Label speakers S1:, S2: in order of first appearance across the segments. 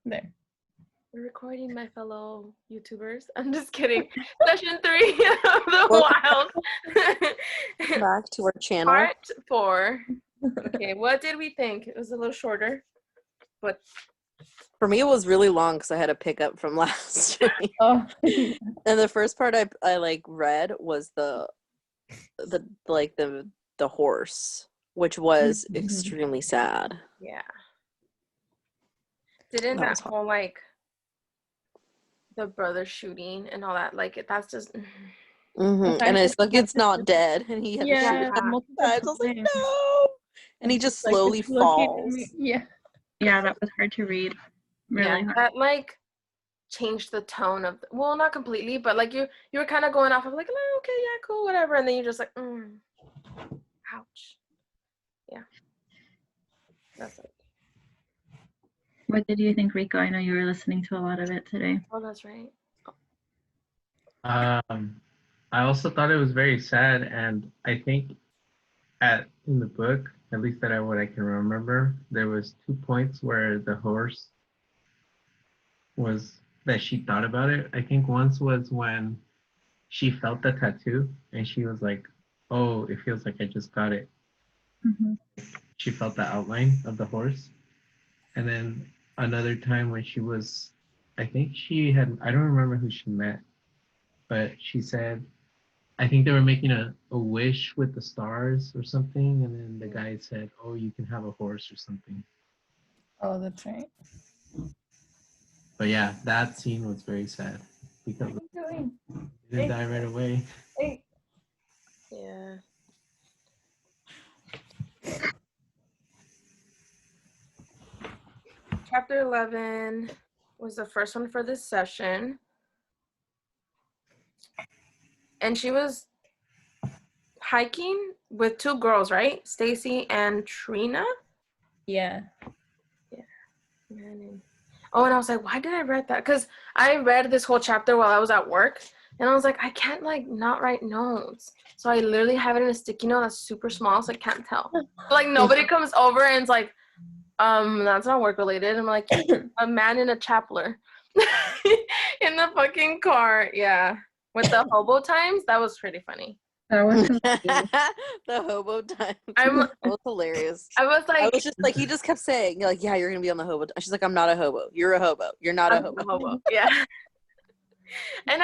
S1: There.
S2: We're recording, my fellow YouTubers. I'm just kidding. Session 3 of the Wild.
S3: Back to our channel.
S2: Part 4. Okay, what did we think? It was a little shorter, but
S3: for me it was really long because I had to pick up from last week.
S1: Oh.
S3: And the first part I like read was the horse, which was extremely sad.
S2: Yeah. Didn't that whole like the brother shooting and all that, like that's just
S3: and it's like it's not dead, and he had to shoot it multiple times. I was like, no, and he just slowly falls.
S4: Yeah, that was hard to read. Really hard.
S2: That like changed the tone of well, not completely, but like you were kind of going off of like, oh, okay, yeah, cool, whatever, and then you're just like, ouch. Yeah, that's it.
S4: What did you think, Rico? I know you were listening to a lot of it today.
S2: Oh, that's right.
S5: I also thought it was very sad, and I think in the book, at least what I can remember, there was 2 points where the horse was that she thought about it. I think once was when she felt the tattoo and she was like, oh, it feels like I just got it. She felt the outline of the horse. And then another time when she was, I think I don't remember who she met, but she said, I think they were making a wish with the stars or something. And then the guy said, oh, you can have a horse or something.
S1: Oh, that's right.
S5: But yeah, that scene was very sad because he didn't die right away.
S2: Yeah. Chapter 11 was the first one for this session. And she was hiking with 2 girls, right? Stacy and Trina?
S1: Yeah.
S2: Oh, and I was like, why did I read that? Because I read this whole chapter while I was at work. And I was like, I can't like not write notes. So I literally have it in a sticky note that's super small, so I can't tell. Like nobody comes over and it's like, that's not work related. I'm like, a man in a chapler in the fucking car. Yeah. With the hobo times, that was pretty funny.
S4: That was
S3: the hobo time. That was hilarious.
S2: I was
S3: just like, he just kept saying, like, yeah, you're gonna be on the hobo. She's like, I'm not a hobo. You're a hobo. You're not a hobo.
S2: Yeah. And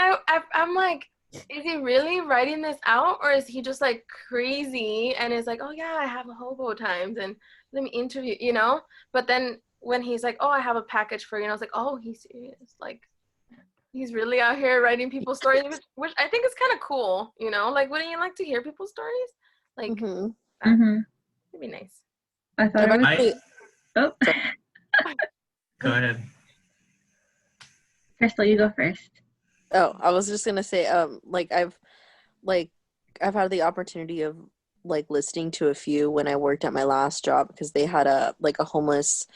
S2: I'm like, is he really writing this out, or is he just like crazy and is like, oh yeah, I have a hobo times and let me interview, you know? But then when he's like, oh, I have a package for you, and I was like, oh, he's serious. Like, he's really out here writing people's stories, which I think is kind of cool, you know? Like, wouldn't you like to hear people's stories? Like, it'd be nice.
S4: I thought
S5: Oh. Go ahead.
S4: Crystal, you go first.
S3: Oh, I was just gonna say, I've had the opportunity of like listening to a few when I worked at my last job, because they had a homeless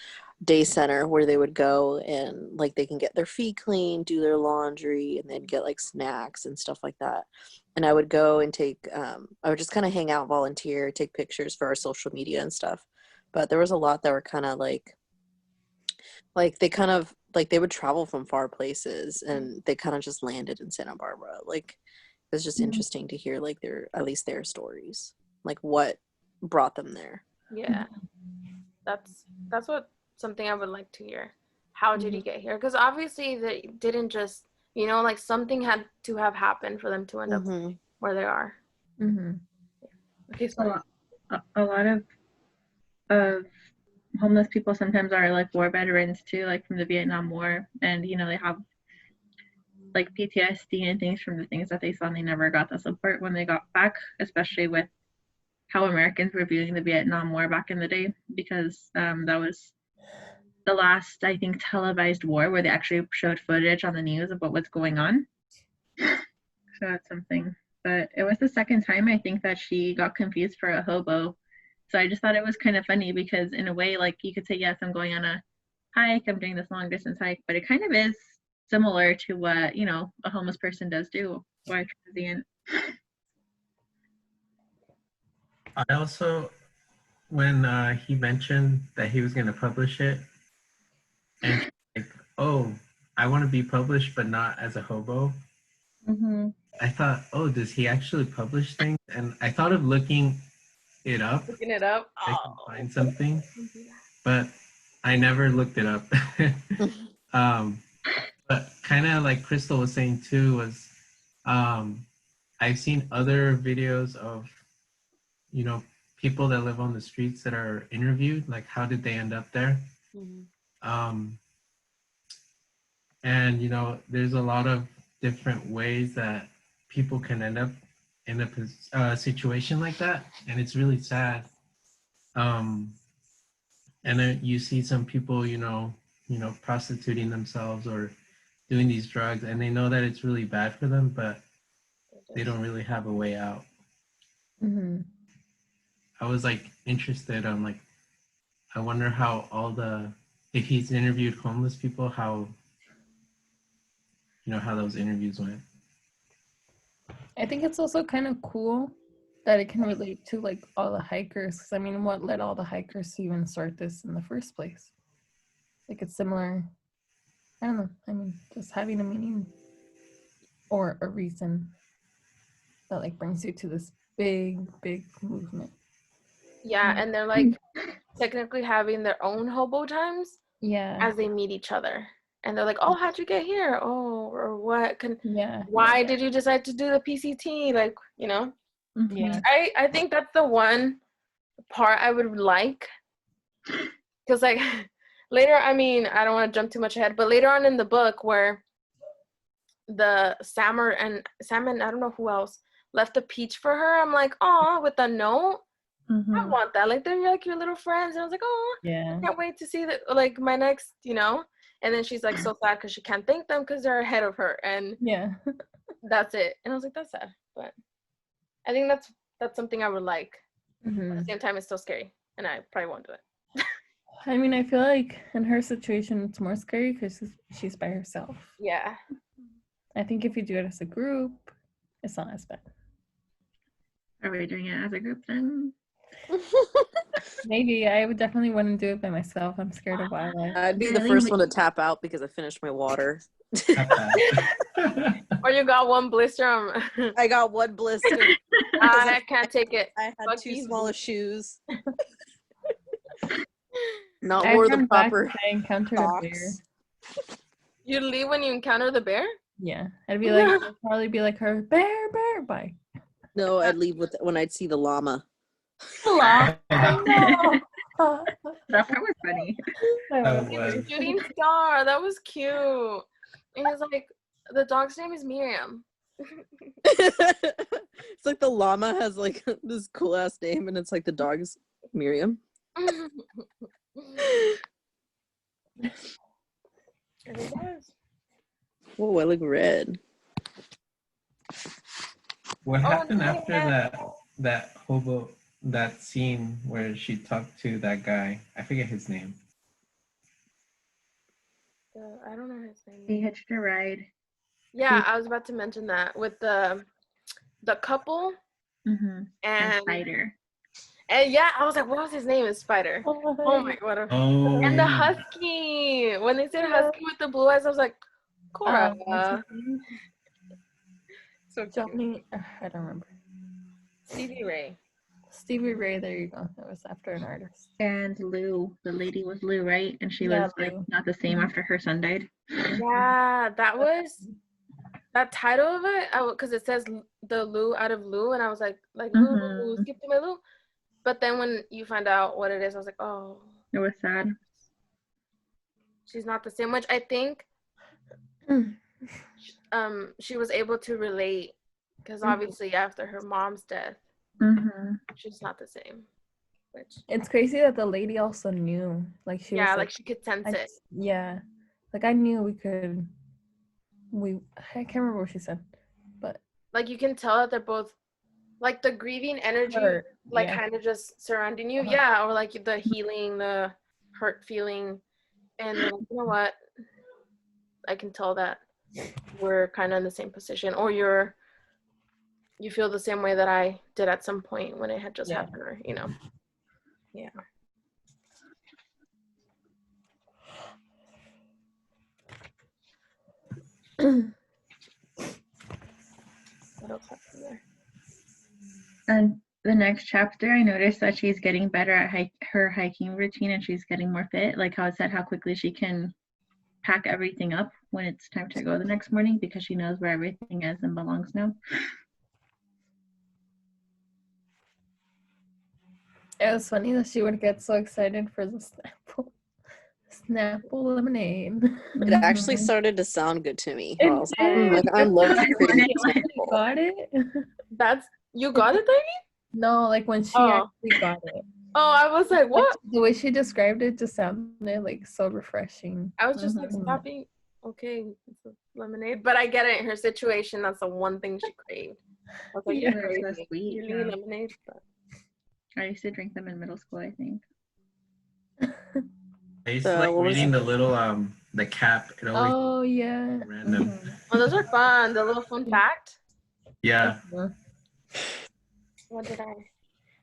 S3: day center where they would go and like they can get their feet clean, do their laundry, and then get like snacks and stuff like that. And I would go and I would just kind of hang out, volunteer, take pictures for our social media and stuff. But there was a lot that were kind of like they kind of like they would travel from far places and they kind of just landed in Santa Barbara. Like it was just interesting to hear like at least their stories, like what brought them there.
S2: Yeah, that's what something I would like to hear. How did he get here? Because obviously they didn't just, you know, like something had to have happened for them to end up where they are. Okay, so
S4: a lot of homeless people sometimes are like war veterans too, like from the Vietnam War, and you know they have like PTSD and things from the things that they saw, and they never got the support when they got back, especially with how Americans were viewing the Vietnam War back in the day, because that was the last, I think, televised war where they actually showed footage on the news of what was going on. So that's something. But it was the second time I think that she got confused for a hobo. So I just thought it was kind of funny because in a way, like you could say, yes, I'm going on a hike, I'm doing this long distance hike, but it kind of is similar to what, you know, a homeless person does do, or a transient.
S5: I also, when he mentioned that he was going to publish it, and like, oh, I want to be published, but not as a hobo.
S4: Mm-hmm.
S5: I thought, oh, does he actually publish things? And I thought of looking it up.
S2: Looking it up.
S5: I can
S2: Oh.
S5: find something,
S2: Don't do that.
S5: but I never looked it up. um, but kind of like Crystal was saying too was, I've seen other videos of, people that live on the streets that are interviewed, like how did they end up there? Um, and there's a lot of different ways that people can end up in a situation like that, and it's really sad. And then you see some people, prostituting themselves or doing these drugs, and they know that it's really bad for them, but they don't really have a way out.
S1: Mm-hmm.
S5: I was like interested on like, I wonder how if he's interviewed homeless people, how those interviews went.
S1: I think it's also kind of cool that it can relate to like all the hikers. 'Cause I mean, what led all the hikers to even start this in the first place? Like it's similar. I don't know. I mean, just having a meaning or a reason that like brings you to this big, big movement.
S2: Yeah, and they're like technically having their own hobo times
S1: Yeah.
S2: as they meet each other. And they're like, oh, how'd you get here? Oh, or what?
S1: Yeah.
S2: Why did you decide to do the PCT? Like,
S4: Mm-hmm.
S1: Yeah.
S2: I think that's the one part I would like. Because, like, later, I mean, I don't want to jump too much ahead, but later on in the book where the Sam and I don't know who else left a peach for her, I'm like, oh, with a note.
S4: Mm-hmm.
S2: I want that. Like, they're like your little friends. And I was like, oh,
S1: Yeah.
S2: I can't wait to see like my next, And then she's like so sad because she can't thank them because they're ahead of her. And
S1: Yeah.
S2: that's it. And I was like, that's sad. But I think that's something I would like. At
S1: Mm-hmm.
S2: the same time, it's still scary. And I probably won't do it.
S1: I mean, I feel like in her situation, it's more scary because she's by herself.
S2: Yeah.
S1: I think if you do it as a group, it's not as bad.
S4: Are we doing it as a group then?
S1: Maybe I would definitely wouldn't do it by myself. I'm scared of wildlife.
S3: I'd be the
S4: Really?
S3: first one to tap out because I finished my water.
S2: Or you got one blister.
S3: I got one blister.
S2: I can't take it.
S3: I had
S2: Fuck
S3: two
S2: these
S3: small shoes. Not
S1: I
S3: wore the
S1: run back
S3: proper
S1: if I encountered a bear.
S3: socks.
S2: You leave when you encounter the bear?
S1: Yeah, I'd be like, I'd probably be like her, bear, bye.
S3: No, I'd leave when I'd see the llama.
S1: No.
S4: That part was funny.
S5: That
S2: He
S5: was-
S2: was shooting star. That was cute. And he's like, the dog's name is Miriam.
S3: It's like the llama has like this cool ass name, and it's like the dog is Miriam.
S2: And it was.
S3: Whoa, I look red.
S5: What happened
S2: no,
S5: after
S2: yeah.
S5: that hobo, that scene where she talked to that guy? I forget his name.
S2: I don't know his name.
S4: He hitched a ride.
S2: Yeah, I was about to mention that with the couple
S4: Mm-hmm. And
S2: and
S4: Spider.
S2: yeah, I was like, what was his name? Is Spider. Oh my god.
S5: Oh,
S2: And the
S5: yeah.
S2: husky. When they said husky with the blue eyes, I was like, Cora.
S1: What's his name?
S2: So cute.
S1: Johnny, I don't remember.
S2: Stevie Ray.
S1: Stevie Ray, there you go. That was after an artist.
S4: And Lou. The lady was Lou, right? And she
S1: Yeah,
S4: was like
S1: Lou.
S4: not the same after her son died.
S2: Yeah, that was that title of it. Because it says the Lou out of Lou, and I was like Lou,
S4: Mhm.
S2: skip to my Lou. But then when you find out what it is, I was like, oh,
S4: It was sad.
S2: she's not the same. Which I think, she was able to relate because obviously after her mom's death,
S4: Mm-hmm.
S2: she's not the same. Which
S1: It's crazy that the lady also knew. Like she was
S2: like she could sense it.
S1: yeah. Like I knew I can't remember what she said. But
S2: Like you can tell that they're both like the grieving energy
S1: hurt,
S2: like
S1: yeah.
S2: kind of just surrounding you.
S1: Uh-huh.
S2: Yeah, or like the healing, the hurt feeling. And they're like, you know what? I can tell that we're kind of in the same position, or you feel the same way that I did at some point when it had just
S1: Yeah.
S2: happened, or Yeah. What else happened there?
S4: And the next chapter, I noticed that she's getting better at her hiking routine, and she's getting more fit. Like how it said how quickly she can pack everything up when it's time to go the next morning because she knows where everything is and belongs now.
S1: It was funny that she would get so excited for the Snapple lemonade.
S3: It actually started to sound good to me.
S1: It
S3: I was
S1: did.
S3: like, I'm low-key craving
S1: She
S3: Snapple.
S1: got it.
S2: That's you got it, Davey?
S1: No, like when she
S2: Oh.
S1: actually got it.
S2: Oh, I was like,
S1: Like,
S2: what?
S1: the way she described it just sounded like so refreshing.
S2: I was just like,
S1: Mhm.
S2: stop eating. Okay, it's a lemonade. But I get it. In her situation, that's the one thing she craved. I was like,
S1: Yeah.
S2: you're
S4: That's so
S2: crazy.
S4: sweet,
S2: You
S4: yeah.
S2: need lemonade. But
S4: I used to drink them in middle school, I think.
S5: I used
S3: So,
S5: to like
S3: what was
S5: reading the little the cap. It always
S1: Oh yeah.
S5: random.
S1: Mhm.
S2: oh, those are fun. The little fun fact.
S5: Yeah.
S2: What did I?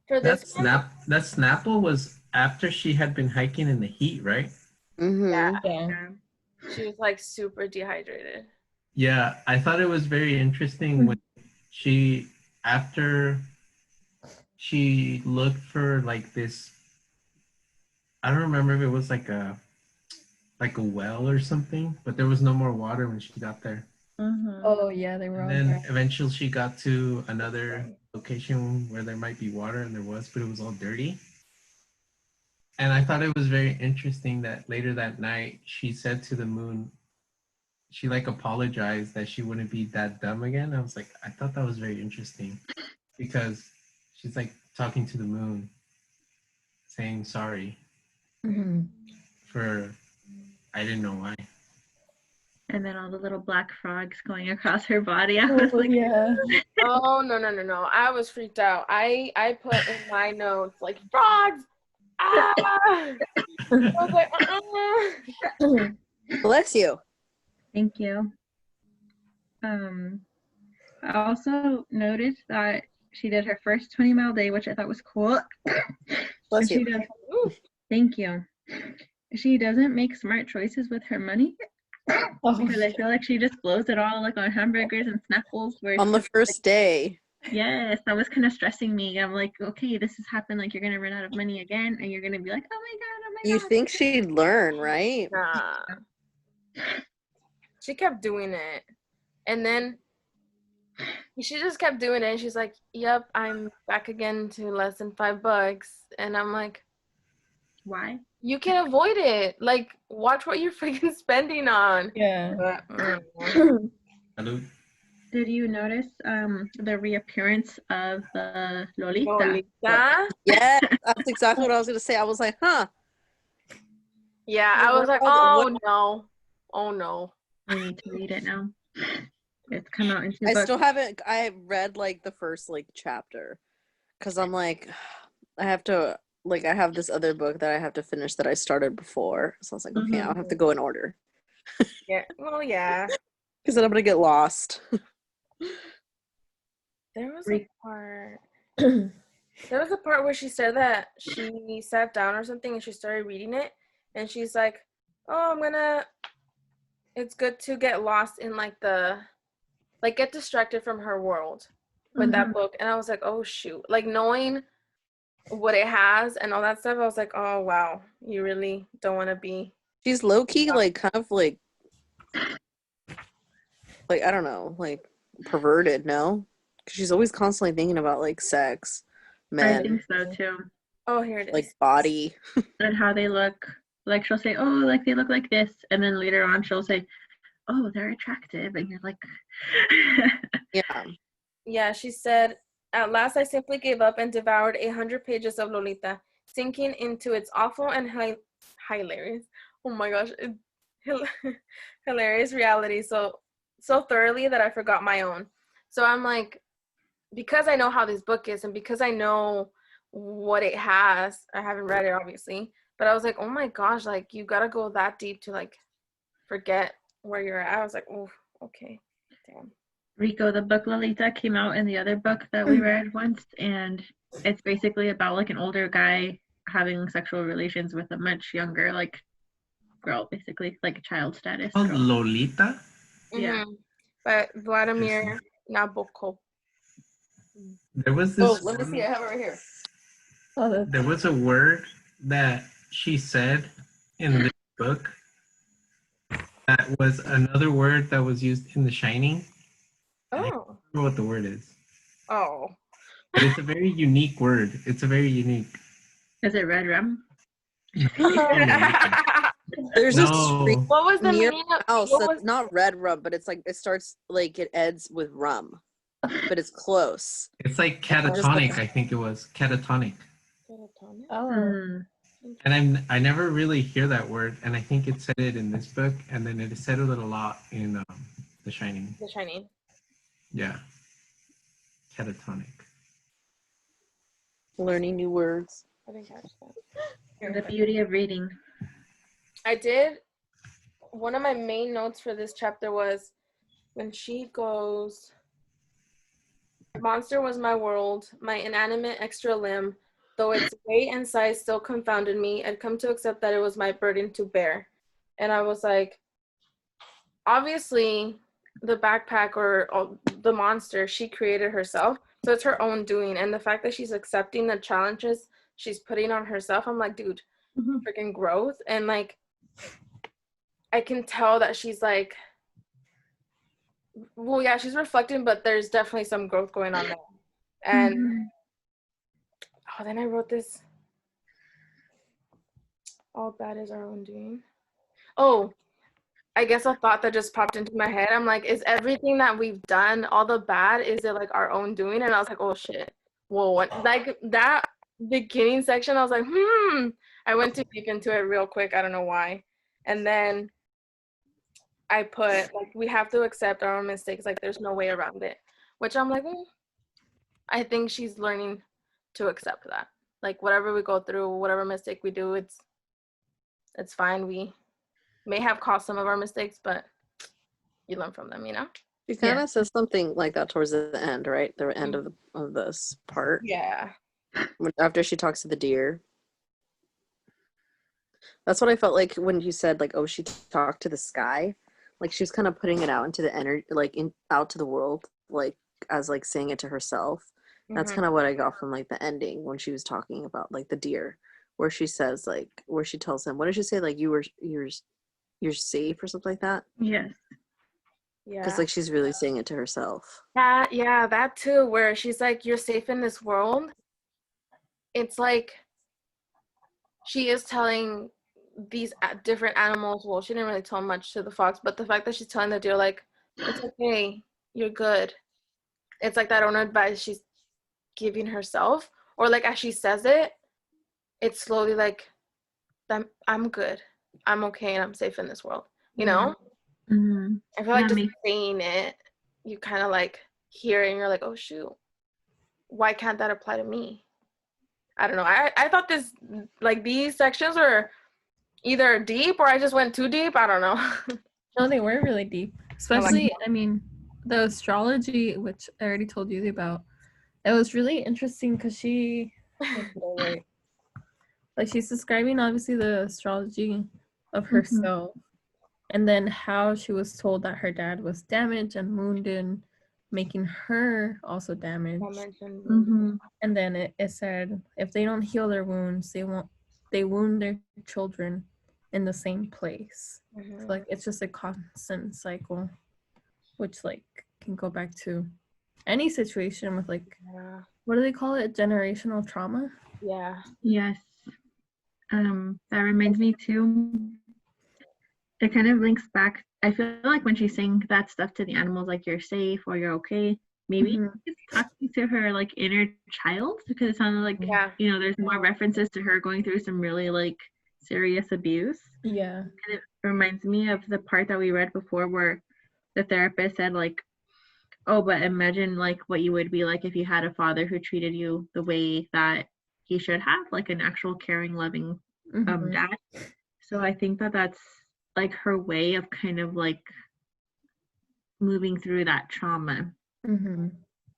S2: For this one,
S5: That Snapple was after she had been hiking in the heat, right?
S3: Mm-hmm.
S1: Yeah.
S4: Yeah.
S2: she was like super dehydrated.
S5: Yeah, I thought it was very interesting when she after she looked for like this. I don't remember if it was like a well or something, but there was no more water when she got there.
S4: Mm-hmm.
S1: Oh yeah, they were
S5: And
S1: all
S5: then
S1: dry.
S5: eventually she got to another location where there might be water, and there was, but it was all dirty. And I thought it was very interesting that later that night she said to the moon, she like apologized that she wouldn't be that dumb again. I was like, I thought that was very interesting because she's like talking to the moon, saying sorry
S1: Mhm.
S5: for I didn't know why.
S4: And then all the little black frogs going across her body. I was
S1: Oh
S4: like,
S1: yeah.
S2: Oh no! I was freaked out. I put in my notes like frogs. Ah! I was like,
S3: Bless you.
S4: thank you. I also noticed that she did her first 20-mile day, which I thought was cool.
S3: Bless
S4: And she
S3: you.
S4: does.
S2: Ooh.
S4: Thank you. She doesn't make smart choices with her money
S1: Oh,
S4: because I feel like she just blows it all like on hamburgers and Snapples. Where it's
S3: On the
S4: just
S3: first day.
S4: yes, that was kind of stressing me. I'm like, okay, this has happened. Like you're gonna run out of money again, and you're gonna be like, oh my god, oh my
S3: You
S4: god.
S3: think she'd learn, right?
S2: Nah. She kept doing it. And then she just kept doing it. And she's like, yep, I'm back again to less than $5. And I'm like,
S4: Why?
S2: you can avoid it. Like, watch what you're freaking spending on.
S1: yeah.
S2: But,
S5: Salud.
S4: Did you notice the reappearance of the Lolita?
S2: Lolita?
S3: Yeah, that's exactly what I was gonna say. I was like, huh.
S2: Yeah, I was like, oh no. Oh no.
S4: I need to read it now. It's come out in 2
S3: I
S4: books.
S3: still haven't. I read like the first like chapter, because I'm like, I have to like I have this other book that I have to finish that I started before. So I was like, okay, I'll have to go in order
S2: Yeah. Well, yeah.
S3: because then I'm gonna get lost.
S2: There was a part. There was a part where she said that she sat down or something and she started reading it, and she's like, "Oh, it's good to get lost in get distracted from her world with that book." And I was like, "Oh shoot!" Like knowing what it has and all that stuff, I was like, "Oh wow, you really don't want to be."
S3: She's low key like kind of like I don't know, like perverted. No, because she's always constantly thinking about like sex, men.
S4: I think so too.
S2: Oh, here it is.
S3: Like body.
S4: And how they look. Like she'll say, oh, like they look like this. And then later on she'll say, oh, they're attractive. And you're like,
S3: Yeah.
S2: Yeah, she said, "At last I simply gave up and devoured 100 pages of Lolita, sinking into its awful and hilarious, oh my gosh, hilarious reality so thoroughly that I forgot my own." So I'm like, because I know how this book is and because I know what it has, I haven't read it obviously, but I was like, oh my gosh, like you gotta go that deep to like forget where you're at. I was like, oh, okay, damn.
S4: Rico, the book Lolita came out in the other book that we read once. And it's basically about like an older guy having sexual relations with a much younger like girl, basically like child status
S5: Oh,
S4: girl.
S5: Lolita?
S4: Yeah.
S2: By Vladimir Nabokov.
S5: There was
S3: Oh,
S5: this.
S3: let me see. I have it right here.
S1: Oh, that's
S5: There was a word that she said in this book that was another word that was used in The Shining. I
S2: Oh.
S5: don't know what the word is,
S2: Oh.
S5: but it's a very unique word. It's a very unique.
S4: Is it red rum?
S3: There's a street
S5: No,
S2: What was the
S3: near
S2: meaning of
S3: my house
S2: what
S3: that's
S2: was
S3: not red rum, but it's like it starts like it ends with rum, but it's close.
S5: it's like
S3: I'm just
S5: catatonic.
S3: looking.
S5: I think it was catatonic.
S1: oh.
S5: And I never really hear that word, and I think it said it in this book, and then it said it a lot in The Shining.
S2: The Shining?
S5: Yeah, catatonic.
S3: Learning new words.
S2: I didn't catch that.
S4: The beauty of reading.
S2: I did. One of my main notes for this chapter was when she goes, "Monster was my world, my inanimate extra limb. Though its weight and size still confounded me, I'd come to accept that it was my burden to bear." And I was like, obviously, the backpack or the monster, she created herself. So it's her own doing. And the fact that she's accepting the challenges she's putting on herself, I'm like, dude, freaking growth. And like, I can tell that she's like, well, yeah, she's reflecting, but there's definitely some growth going on there. And oh, then I wrote this. All bad is our own doing. Oh, I guess a thought that just popped into my head. I'm like, is everything that we've done, all the bad, is it like our own doing? And I was like, oh shit. Whoa, what? Like that beginning section, I was like, I went too deep into it real quick. I don't know why. And then I put like, we have to accept our own mistakes. Like there's no way around it. Which I'm like, I think she's learning to accept that. Like whatever we go through, whatever mistake we do, it's fine. We may have caused some of our mistakes, but you learn from them, you know?
S3: She kind of says something like that towards the end, right? The end of this part.
S2: Yeah.
S3: After she talks to the deer. That's what I felt like when you said like, oh, she talked to the sky. Like she's kind of putting it out into the energy, like out to the world, like as like saying it to herself. That's kind of what I got from like the ending when she was talking about like the deer, where she says like, where she tells him, what did she say? Like you're safe or something like that.
S4: Yes.
S2: Yeah.
S3: Because like she's really saying it to herself.
S2: That too, where she's like, you're safe in this world. It's like she is telling these different animals, well, she didn't really tell much to the fox, but the fact that she's telling the deer like, it's okay, you're good. It's like that own advice she's giving herself, or like as she says it, it's slowly like, I'm good, I'm okay, and I'm safe in this world, you know? I feel like just saying it, you kind of like hear it and you're like, oh shoot, why can't that apply to me? I don't know. I thought this, like these sections were either deep or I just went too deep. I don't know.
S1: No, they were really deep. Especially, I mean, the astrology, which I already told you about, it was really interesting because she, like she's describing obviously the astrology of herself, and then how she was told that her dad was damaged and wounded, making her also damaged. And then it said if they don't heal their wounds, they wound their children in the same place. So, like it's just a constant cycle, which like can go back to any situation with like what do they call it? Generational trauma?
S2: Yeah.
S4: Yes. That reminds me too. It kind of links back. I feel like when she's saying that stuff to the animals, like you're safe or you're okay, maybe it's talking to her like inner child, because it sounded like you know, there's more references to her going through some really like serious abuse.
S1: Yeah.
S4: And it reminds me of the part that we read before where the therapist said like, oh, but imagine like what you would be like if you had a father who treated you the way that he should have, like an actual caring, loving dad. So I think that that's like her way of kind of like moving through that trauma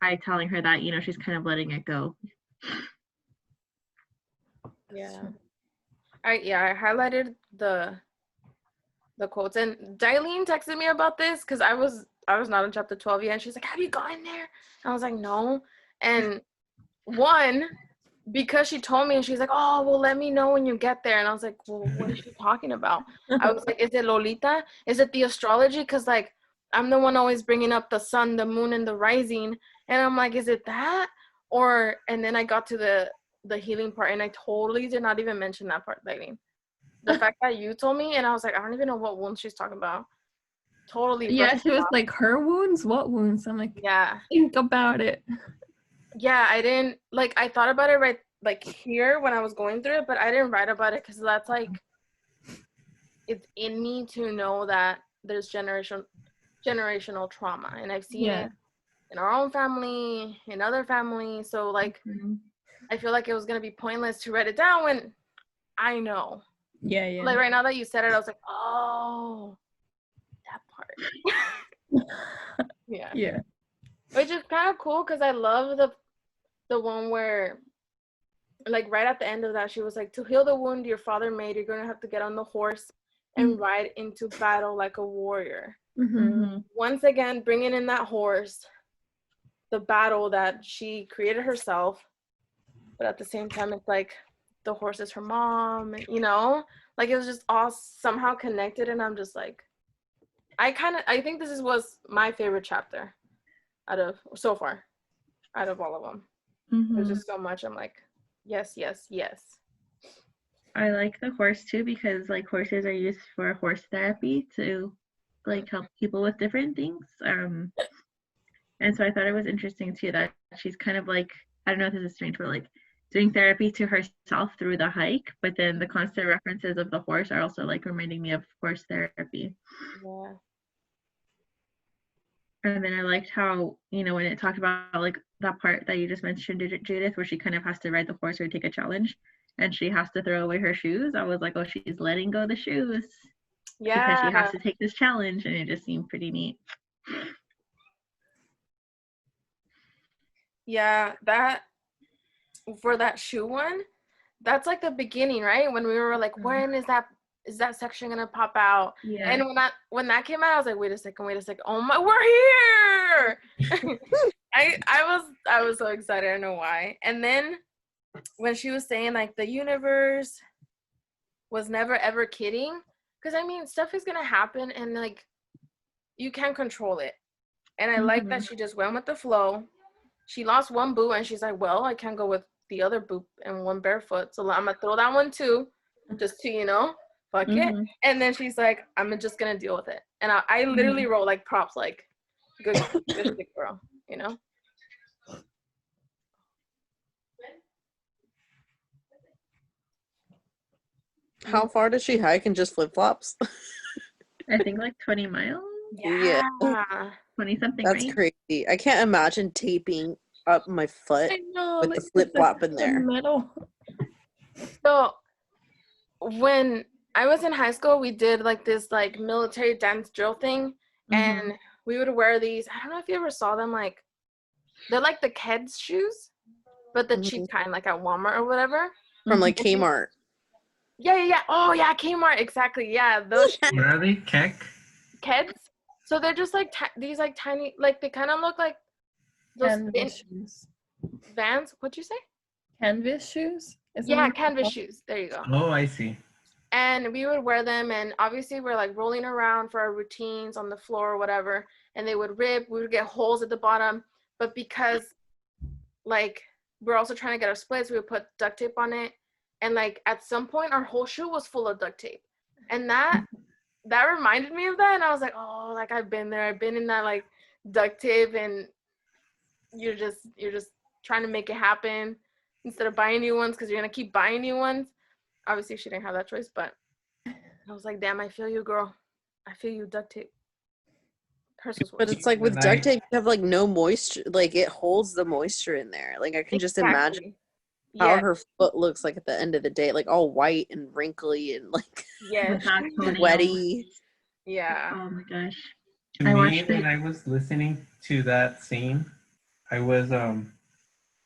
S4: by telling her that, you know, she's kind of letting it go.
S2: Yeah. I highlighted the the quotes. And Darlene texted me about this because I was not in chapter 12 yet, and she's like, have you gotten there? And I was like, no. And one, because she told me, and she's like, oh, well, let me know when you get there. And I was like, well, what is she talking about? I was like, is it Lolita? Is it the astrology? Because, like, I'm the one always bringing up the sun, the moon, and the rising. And I'm like, is it that? Or, and then I got to the healing part, and I totally did not even mention that part, Darlene. The fact that you told me, and I was like, I don't even know what wounds she's talking about. Totally.
S1: Yeah, she was like, her wounds? What wounds? I'm like,
S2: yeah.
S1: Think about it.
S2: Yeah, I didn't, like, I thought about it right, like, here when I was going through it, but I didn't write about it because that's, like, it's in me to know that there's generational trauma, and I've seen it in our own family, in other families, so, like, I feel like it was going to be pointless to write it down when I know.
S1: Yeah.
S2: Like, right now that you said it, I was like, oh, that part. Yeah. Which is kind of cool because I love the one where, like, right at the end of that, she was like, to heal the wound your father made, you're going to have to get on the horse and ride into battle like a warrior. Once again, bringing in that horse, the battle that she created herself, but at the same time, it's like the horse is her mom, you know? Like, it was just all somehow connected, and I'm just like, I think this was my favorite chapter so far, out of all of them. There's just so much. I'm like, yes.
S4: I like the horse too because, like, horses are used for horse therapy to, like, help people with different things. And so I thought it was interesting too that she's kind of like, I don't know if this is strange, but like doing therapy to herself through the hike, but then the constant references of the horse are also like reminding me of horse therapy.
S2: Yeah.
S4: And then I liked how, you know, when it talked about like that part that you just mentioned, Judith, where she kind of has to ride the horse or take a challenge and she has to throw away her shoes. I was like, oh, she's letting go the shoes.
S2: Yeah.
S4: Because she has to take this challenge, and it just seemed pretty neat.
S2: Yeah, that, for that shoe one, that's like the beginning, right? When we were like, when is that section gonna pop out?
S4: Yeah.
S2: And when that came out, I was like, wait a second, oh my, we're here. I was so excited. I don't know why. And then when she was saying like the universe was never ever kidding, because I mean stuff is gonna happen and like you can't control it. And I like that she just went with the flow. She lost one boot and she's like, well, I can't go with the other boot and one barefoot, so I'm gonna throw that one too, just to, you know, fuck it. And then she's like, I'm just gonna deal with it. And I literally wrote like props, like good shit, girl, you know.
S3: How far does she hike in just flip-flops?
S4: I think like 20 miles.
S2: Yeah.
S4: 20 something.
S3: That's
S4: right?
S3: crazy. I can't imagine taping up my foot
S1: I know,
S3: with
S1: like,
S3: the flip-flop in there.
S1: Metal.
S2: So when I was in high school, we did like this like military dance drill thing, and we would wear these. I don't know if you ever saw them. Like, they're like the kids' shoes, but the cheap kind, like at Walmart or whatever.
S3: From like Kmart.
S2: Yeah. Oh yeah, Kmart, exactly. Yeah, those shoes.
S5: What are they?
S2: Kids. So they're just like these like tiny, like they kind of look like those
S1: Canvas shoes.
S2: Vans. What'd you say?
S1: Canvas shoes?
S2: Yeah, canvas shoes. There you go.
S5: Oh, I see.
S2: And we would wear them, and obviously we're like rolling around for our routines on the floor or whatever, and they would rip. We would get holes at the bottom, but because like we're also trying to get our splits, we would put duct tape on it, and like at some point our whole shoe was full of duct tape, and that reminded me of that. And I was like, oh, like I've been there. I've been in that like duct tape, and you're just trying to make it happen instead of buying new ones because you're gonna keep buying new ones. Obviously she didn't have that choice, but I was like, damn, I feel you, girl. I feel you, duct tape. Hers was worse.
S3: But it's like with duct tape, you have like no moisture, like it holds the moisture in there. Like I can just imagine how her foot looks like at the end of the day, like all white and wrinkly and like sweaty.
S2: Yeah.
S4: Oh my gosh.
S5: To me, when I was listening to that scene, I was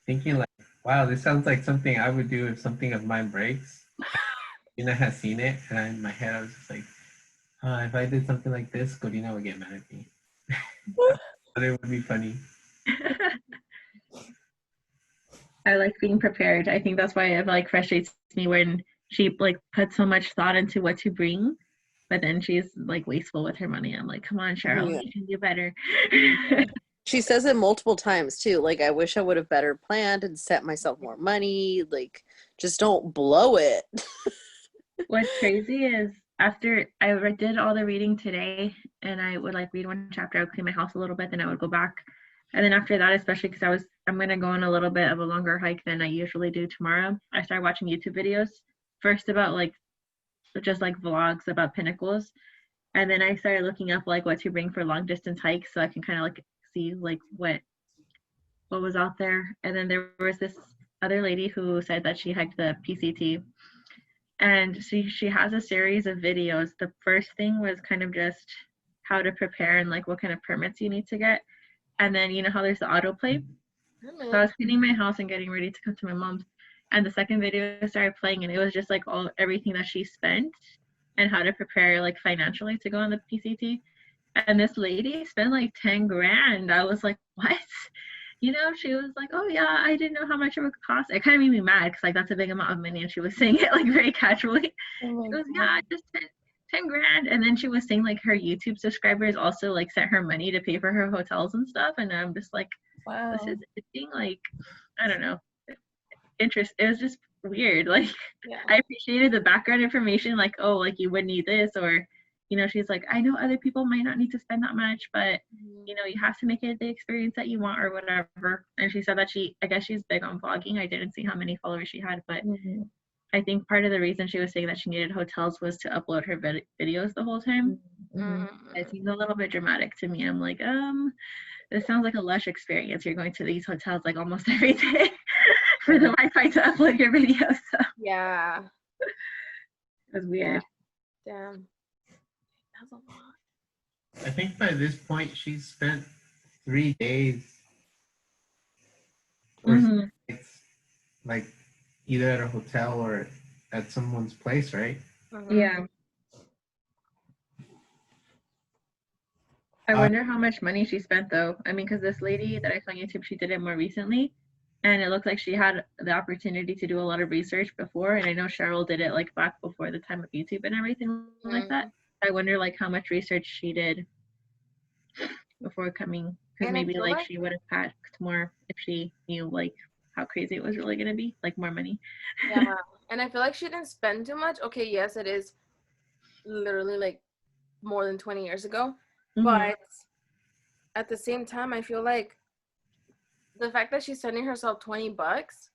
S5: thinking like, wow, this sounds like something I would do if something of mine breaks. Ina has seen it, and in my head I was just like, If I did something like this, Corina would get mad at me. But it would be funny.
S4: I like being prepared. I think that's why it like frustrates me when she like puts so much thought into what to bring, but then she's like wasteful with her money. I'm like, come on, Cheryl,
S3: Yeah.
S4: you can do better.
S3: She says it multiple times too. Like, I wish I would have better planned and set myself more money. Like, just don't blow it.
S4: What's crazy is after I did all the reading today, and I would like read one chapter, I would clean my house a little bit, then I would go back, and then after that, especially because I'm gonna go on a little bit of a longer hike than I usually do tomorrow. I started watching YouTube videos first about like just like vlogs about pinnacles, and then I started looking up like what to bring for long distance hikes so I can kind of like see like what was out there. And then there was this other lady who said that she hiked the PCT, and she has a series of videos. The first thing was kind of just how to prepare and like what kind of permits you need to get, and then you know how there's the autoplay. So I was cleaning my house and getting ready to come to my mom's, and the second video started playing, and it was just like everything that she spent and how to prepare like financially to go on the PCT. And this lady spent like 10 grand. I was like, what? You know, she was like, oh yeah, I didn't know how much it would cost. It kind of made me mad because like that's a big amount of money, and she was saying it like very casually.
S1: Oh
S4: She
S1: my
S4: goes,
S1: God.
S4: yeah, just 10 grand. And then she was saying like her YouTube subscribers also like sent her money to pay for her hotels and stuff. And I'm just like,
S1: Wow.
S4: this is being like, I don't know, it was just weird. Like,
S2: Yeah.
S4: I appreciated the background information, like, oh, like you would need this, or you know, she's like, I know other people might not need to spend that much, but you know, you have to make it the experience that you want or whatever. And she said that I guess she's big on vlogging. I didn't see how many followers she had, but
S1: Mhm.
S4: I think part of the reason she was saying that she needed hotels was to upload her videos the whole time.
S1: Mhm.
S4: It seems a little bit dramatic to me. I'm like, this sounds like a lush experience. You're going to these hotels like almost every day for the Wi-Fi to upload your videos. So
S2: Yeah.
S4: it was weird.
S2: Damn. That's a lot.
S5: I think by this point she spent 3 days or
S4: Mhm.
S5: it's like either at a hotel or at someone's place, right?
S4: Yeah. I wonder how much money she spent though. I mean, because this lady that I saw on YouTube, she did it more recently, and it looked like she had the opportunity to do a lot of research before. And I know Cheryl did it like back before the time of YouTube and everything like that. I wonder like how much research she did before coming, because
S2: And I
S4: maybe
S2: feel
S4: like
S2: like-
S4: she would have packed more if she knew like how crazy it was really gonna be, like more money.
S2: Yeah. And I feel like she didn't spend too much. Okay, yes, it is literally like more than 20 years ago.
S4: Mhm.
S2: But at the same time, I feel like the fact that she's sending herself $20,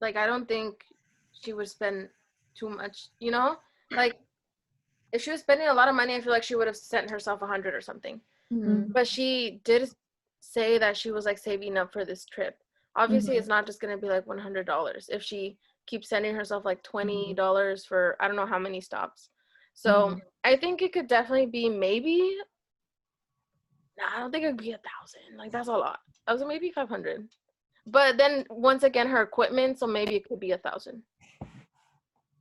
S2: like I don't think she would spend too much, you know? Like if she was spending a lot of money, I feel like she would have sent herself 100 or something.
S1: Mhm.
S2: But she did say that she was like saving up for this trip. Obviously, it's not just gonna be like $100 if she keeps sending herself like $20 for I don't know how many stops. So I think it could definitely be maybe. I don't think it would be 1,000. Like that's a lot. I was maybe 500. But then once again, her equipment, so maybe it could be 1,000.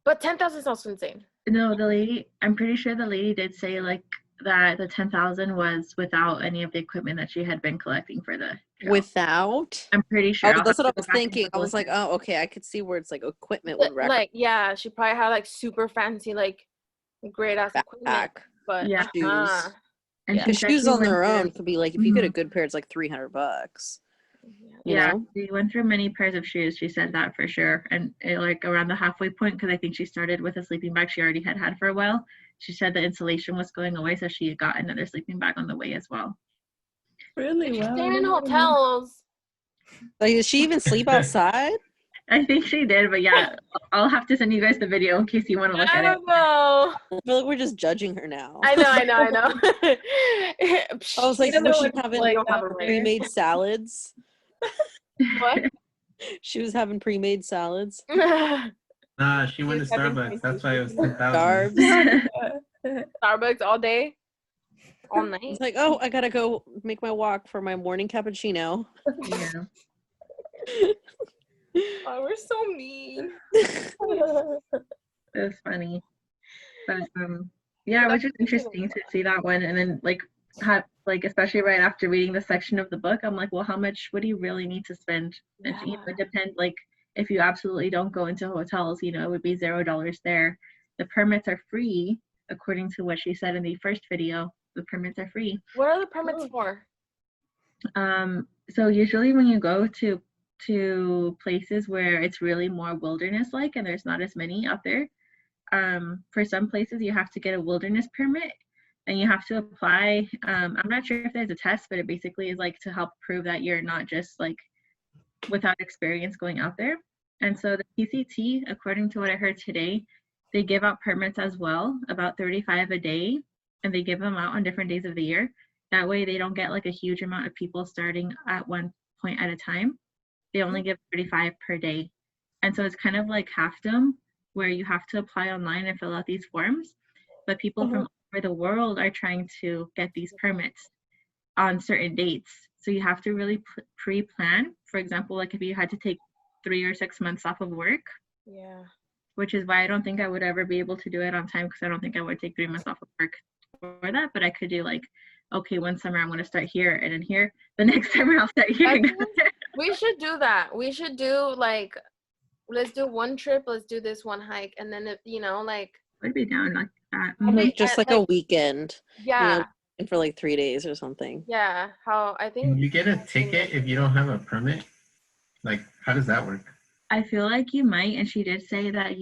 S2: But 10,000 sounds insane.
S4: No, the lady, I'm pretty sure the lady did say like that the 10,000 was without any of the equipment that she had been collecting for the trail.
S3: Without?
S4: I'm pretty sure.
S3: Oh,
S4: I'll
S3: that's
S4: have
S3: what I
S4: to go
S3: was
S4: back and
S3: thinking. I
S4: double
S3: was like,
S4: check.
S3: oh, okay, I could see where it's like equipment would wreck
S2: Like, yeah, she probably had like super fancy, like great ass equipment.
S3: back.
S2: But
S4: Yeah.
S3: Shoes.
S4: And
S2: Yeah.
S4: she
S3: Because
S4: said
S3: shoes
S4: she
S3: on
S4: went
S3: their
S4: through-
S3: own could be like, if you get a good pair, it's like $300. You
S4: Yeah,
S3: know?
S4: she went through many pairs of shoes. She said that for sure. And like around the halfway point, because I think she started with a sleeping bag she already had for a while. She said the insulation was going away, so she got another sleeping bag on the way as well.
S1: Really? Wow.
S2: staying in hotels.
S3: Like, did she even sleep outside?
S4: I think she did, but yeah, I'll have to send you guys the video in case you want to look
S2: I
S4: at it.
S2: don't know.
S3: I feel like we're just judging her now.
S2: I know.
S3: I was like,
S1: You know,
S3: was she
S1: it's
S3: having
S1: like
S2: don't have a
S1: that
S2: ring.
S3: pre-made salads?
S2: What?
S3: She was having pre-made salads.
S5: Nah, she went to
S2: She's having
S5: Starbucks. That's why it was
S2: Starbucks.
S5: 10,000.
S3: Carbs.
S2: Starbucks all day, all night.
S3: It's like, oh, I gotta go make my walk for my morning cappuccino.
S4: Yeah.
S2: Oh, we're so mean.
S4: It was funny. But Yeah,
S2: But
S4: which
S2: that's
S4: is interesting to see that one, and then like have like especially right after reading the section of the book, I'm like, well, how much? What do you really need to spend? And you know,
S2: Yeah.
S4: it depends. Like if you absolutely don't go into hotels, you know, it would be $0 there. The permits are free, according to what she said in the first video. The permits are free.
S2: What are the permits
S1: Oh.
S2: for?
S4: So usually when you go to places where it's really more wilderness like and there's not as many out there, for some places you have to get a wilderness permit and you have to apply. I'm not sure if there's a test, but it basically is like to help prove that you're not just like without experience going out there. And so the PCT, according to what I heard today, they give out permits as well, about 35 a day, and they give them out on different days of the year. That way they don't get like a huge amount of people starting at one point at a time. They only give 35 per day. And so it's kind of like halfdom, where you have to apply online and fill out these forms. But people from all over the world are trying to get these permits on certain dates. So you have to really pre-plan. For example, like if you had to take 3 or 6 months off of work,
S2: Yeah.
S4: which is why I don't think I would ever be able to do it on time because I don't think I would take 3 months off of work for that. But I could do like, okay, one summer I'm going to start here and then here. The next summer I'll start here.
S2: We should do that. We should do like, let's do one trip. Let's do this one hike, and then if you know, like,
S4: I'd be down like that.
S3: Like just like a weekend,
S2: yeah,
S3: you know, and for like 3 days or something.
S2: yeah. How I
S5: Can
S2: think
S5: you get a ticket if you don't have a permit? Like, how does that work?
S4: I feel like you might, and she did say that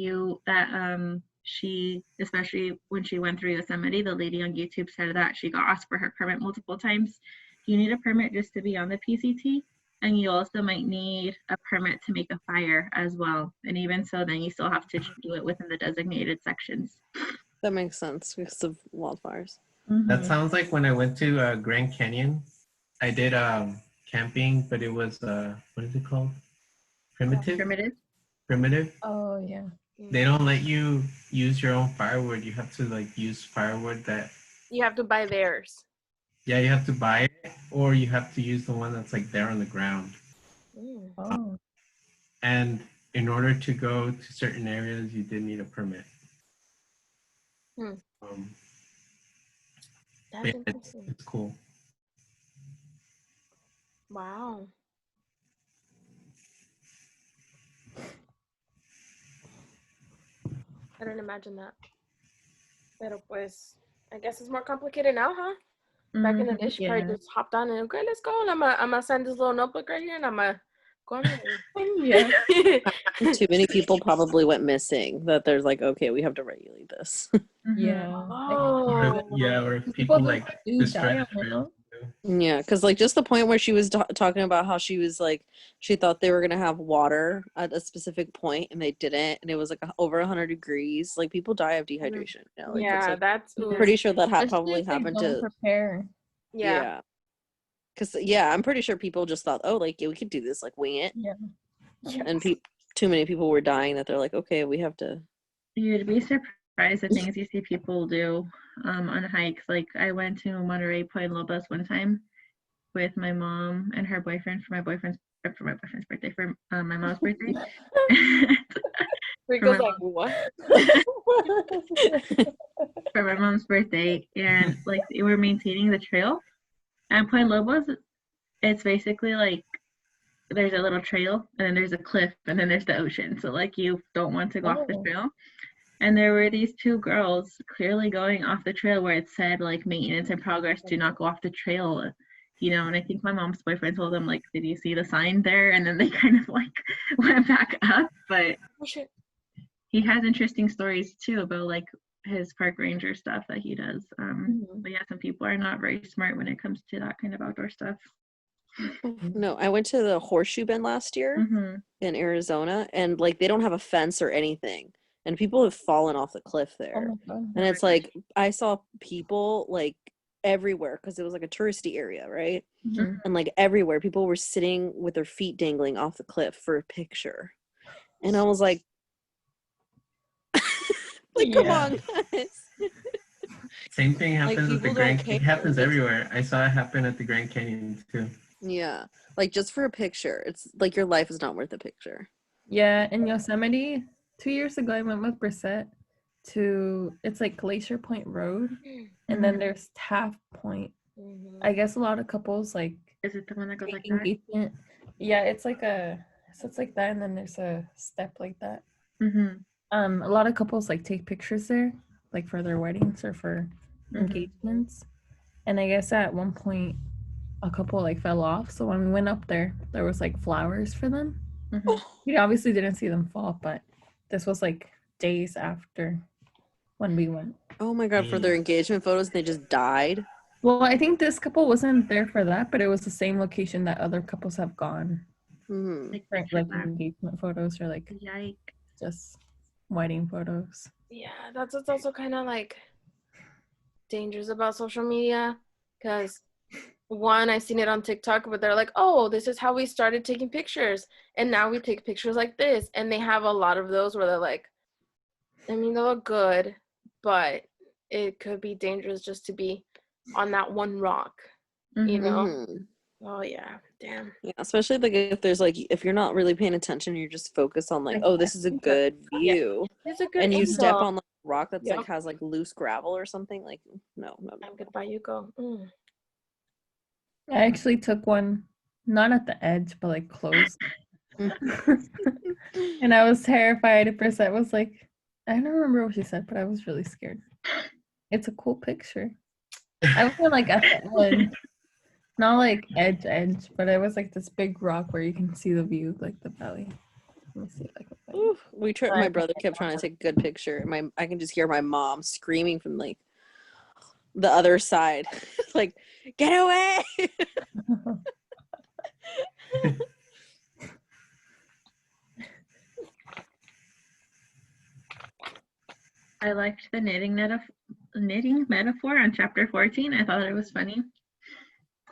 S4: she, especially when she went through Yosemite, the lady on YouTube said that she got asked for her permit multiple times. You need a permit just to be on the PCT, and you also might need a permit to make a fire as well. And even so, then you still have to do it within the designated sections.
S3: That makes sense because of wildfires.
S5: That sounds like when I went to Grand Canyon. I did camping, but it was what is it called?
S4: Primitive.
S5: Primitive.
S1: Oh yeah.
S5: They don't let you use your own firewood. You have to like use firewood that.
S2: you have to buy theirs.
S5: Yeah, you have to buy it, or you have to use the one that's like there on the ground.
S1: Oh.
S5: And in order to go to certain areas, you did need a permit.
S2: That's
S5: Yeah,
S2: interesting.
S5: it's cool.
S2: Wow. I didn't imagine that. Pero pues, I guess it's more complicated now, huh? Back in the day, she probably just hopped on and, okay, let's go. And I'm gonna send this little notebook right here and I'm gonna go on my way.
S1: Yeah.
S3: Too many people probably went missing that there's like, okay, we have to regulate this.
S1: Yeah.
S2: Oh.
S5: Or if
S1: People
S5: people like
S1: do
S5: destroy
S1: die
S5: the
S1: on it,
S5: trail.
S3: Yeah, because like just the point where she was talking about how she was like, she thought they were gonna have water at a specific point and they didn't, and it was like over 100 degrees. Like people die of dehydration. You know? Like,
S2: Yeah,
S3: it's, like,
S2: that's
S3: I'm pretty sure that
S1: Especially
S3: probably
S1: if they
S3: happened
S1: don't
S3: to.
S1: prepare.
S2: yeah.
S3: Because I'm pretty sure people just thought, oh, like yeah, we could do this, like wing it.
S1: Yeah.
S3: And too many people were dying that they're like, okay, we have to.
S4: You'd be surprised the things you see people do on hikes. Like I went to Monterey Point Lobos one time with my mom and her boyfriend for my mom's birthday.
S2: Rico's like, what?
S4: For my mom's birthday, and like we were maintaining the trail. And Point Lobos, it's basically like there's a little trail and then there's a cliff and then there's the ocean. So like you don't want to go off the trail. And there were these two girls clearly going off the trail where it said like maintenance in progress, do not go off the trail. You know, and I think my mom's boyfriend told them like, did you see the sign there? And then they kind of like went back up. But he has interesting stories too about like his park ranger stuff that he does. But yeah, some people are not very smart when it comes to that kind of outdoor stuff.
S3: No, I went to the Horseshoe Bend last year in Arizona, and like they don't have a fence or anything, and people have fallen off the cliff there. And it's like I saw people like everywhere because it was like a touristy area, right? And like everywhere, people were sitting with their feet dangling off the cliff for a picture, and I was like, like come on, guys.
S5: Same thing happens at the Grand. It happens
S3: care.
S5: everywhere. I saw it happen at the Grand Canyon too.
S3: Yeah, like just for a picture, it's like your life is not worth a picture.
S1: Yeah, in Yosemite 2 years ago, I went with Brissette, to, it's like Glacier Point Road, and then there's Taft Point. I guess a lot of couples like
S4: Is it the one that goes like
S1: take
S4: that?
S1: engagement. Yeah, it's like so it's like that, and then there's a step like that.
S4: Mm-hmm.
S1: A lot of couples like take pictures there, like for their weddings or for engagements. And I guess at one point, a couple like fell off. So when we went up there, there was like flowers for them. We obviously didn't see them fall, but this was like days after when we went.
S3: Oh my god, for their engagement photos, they just died.
S1: Well, I think this couple wasn't there for that, but it was the same location that other couples have gone.
S3: Mm-hmm.
S1: Like engagement photos or like
S4: Yikes.
S1: just wedding photos.
S2: Yeah, that's what's also kind of like dangerous about social media, because one, I seen it on TikTok, but they're like, oh, this is how we started taking pictures, and now we take pictures like this, and they have a lot of those where they're like, I mean, they look good, but it could be dangerous just to be on that one rock, you know?
S3: Mm-hmm.
S2: Oh yeah, damn.
S3: Yeah, especially like if there's like if you're not really paying attention, you're just focused on like, oh, this is a good view,
S2: It's a good
S3: and you
S2: info.
S3: step on like a rock that's
S2: Yep.
S3: like has like loose gravel or something. Like, no.
S2: Goodbye, you go.
S1: I actually took one, not at the edge, but like close. And I was terrified. Brissette was like, I don't remember what she said, but I was really scared. It's a cool picture. I wasn't like at the end, not like edge, but it was like this big rock where you can see the view, like the valley. Let me see if I can find it.
S3: Ooh, my brother kept trying to take a good picture. I can just hear my mom screaming from like the other side, like, get away.
S4: I liked the knitting metaphor on chapter 14. I thought it was funny.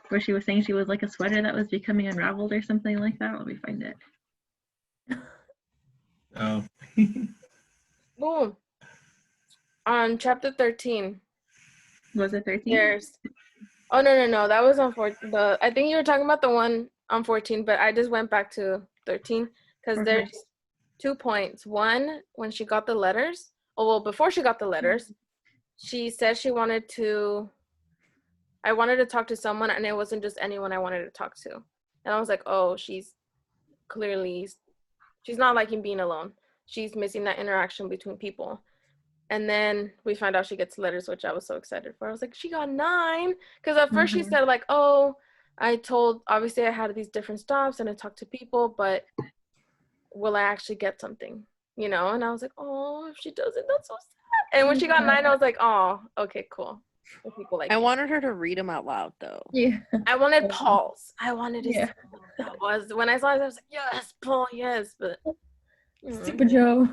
S4: Where she was saying she was like a sweater that was becoming unraveled or something like that. Let me find it.
S5: Oh.
S2: Boom. On chapter 13.
S4: Was it 13?
S2: There's. Oh no! That was on 14. I think you were talking about the one on 14, but I just went back to 13 because there's 2 points. One, when she got the letters. Oh well, before she got the letters, she said she wanted to. I wanted to talk to someone, and it wasn't just anyone I wanted to talk to. And I was like, oh, she's not liking being alone. She's missing that interaction between people. And then we find out she gets letters, which I was so excited for. I was like, she got 9. Because at first she said like, oh, obviously I had these different stops and I talked to people, but will I actually get something? You know? And I was like, oh, if she doesn't, that's so sad. And when she got 9, I was like, oh, okay, cool. The people like
S3: I
S2: it.
S3: wanted her to read them out loud though.
S1: Yeah.
S2: I wanted Paul's. I wanted to see
S1: Yeah.
S2: what that was. When I saw it, I was like, yes, Paul, yes. But
S1: Stupid Joe.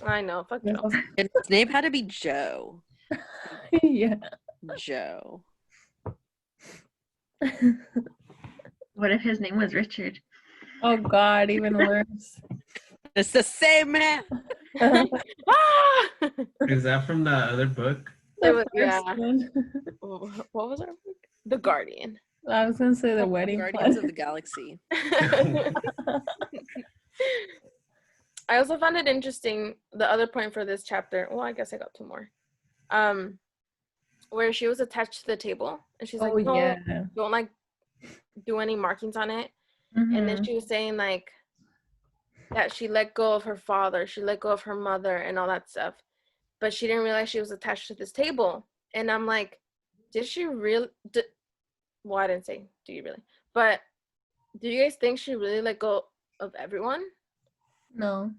S2: I know, fuck Joe.
S3: And his name had to be Joe.
S1: Yeah.
S3: Joe.
S4: What if his name was Richard?
S1: Oh God, even worse.
S3: It's the same man.
S2: Ah!
S5: Is that from the other book?
S2: It was,
S1: The
S2: yeah.
S1: first one.
S2: What was our book? The Guardian.
S1: I was gonna say the wedding.
S3: Guardians
S1: plan.
S3: of the Galaxy.
S2: I also found it interesting, the other point for this chapter. Well, I guess I got 2 more. Where she was attached to the table, and she's like, no,
S1: yeah.
S2: don't like do any markings on it. And then she was saying like that she let go of her father, she let go of her mother and all that stuff, but she didn't realize she was attached to this table. And I'm like, did she really? Well, I didn't say do you really, but do you guys think she really let go of everyone?
S1: No.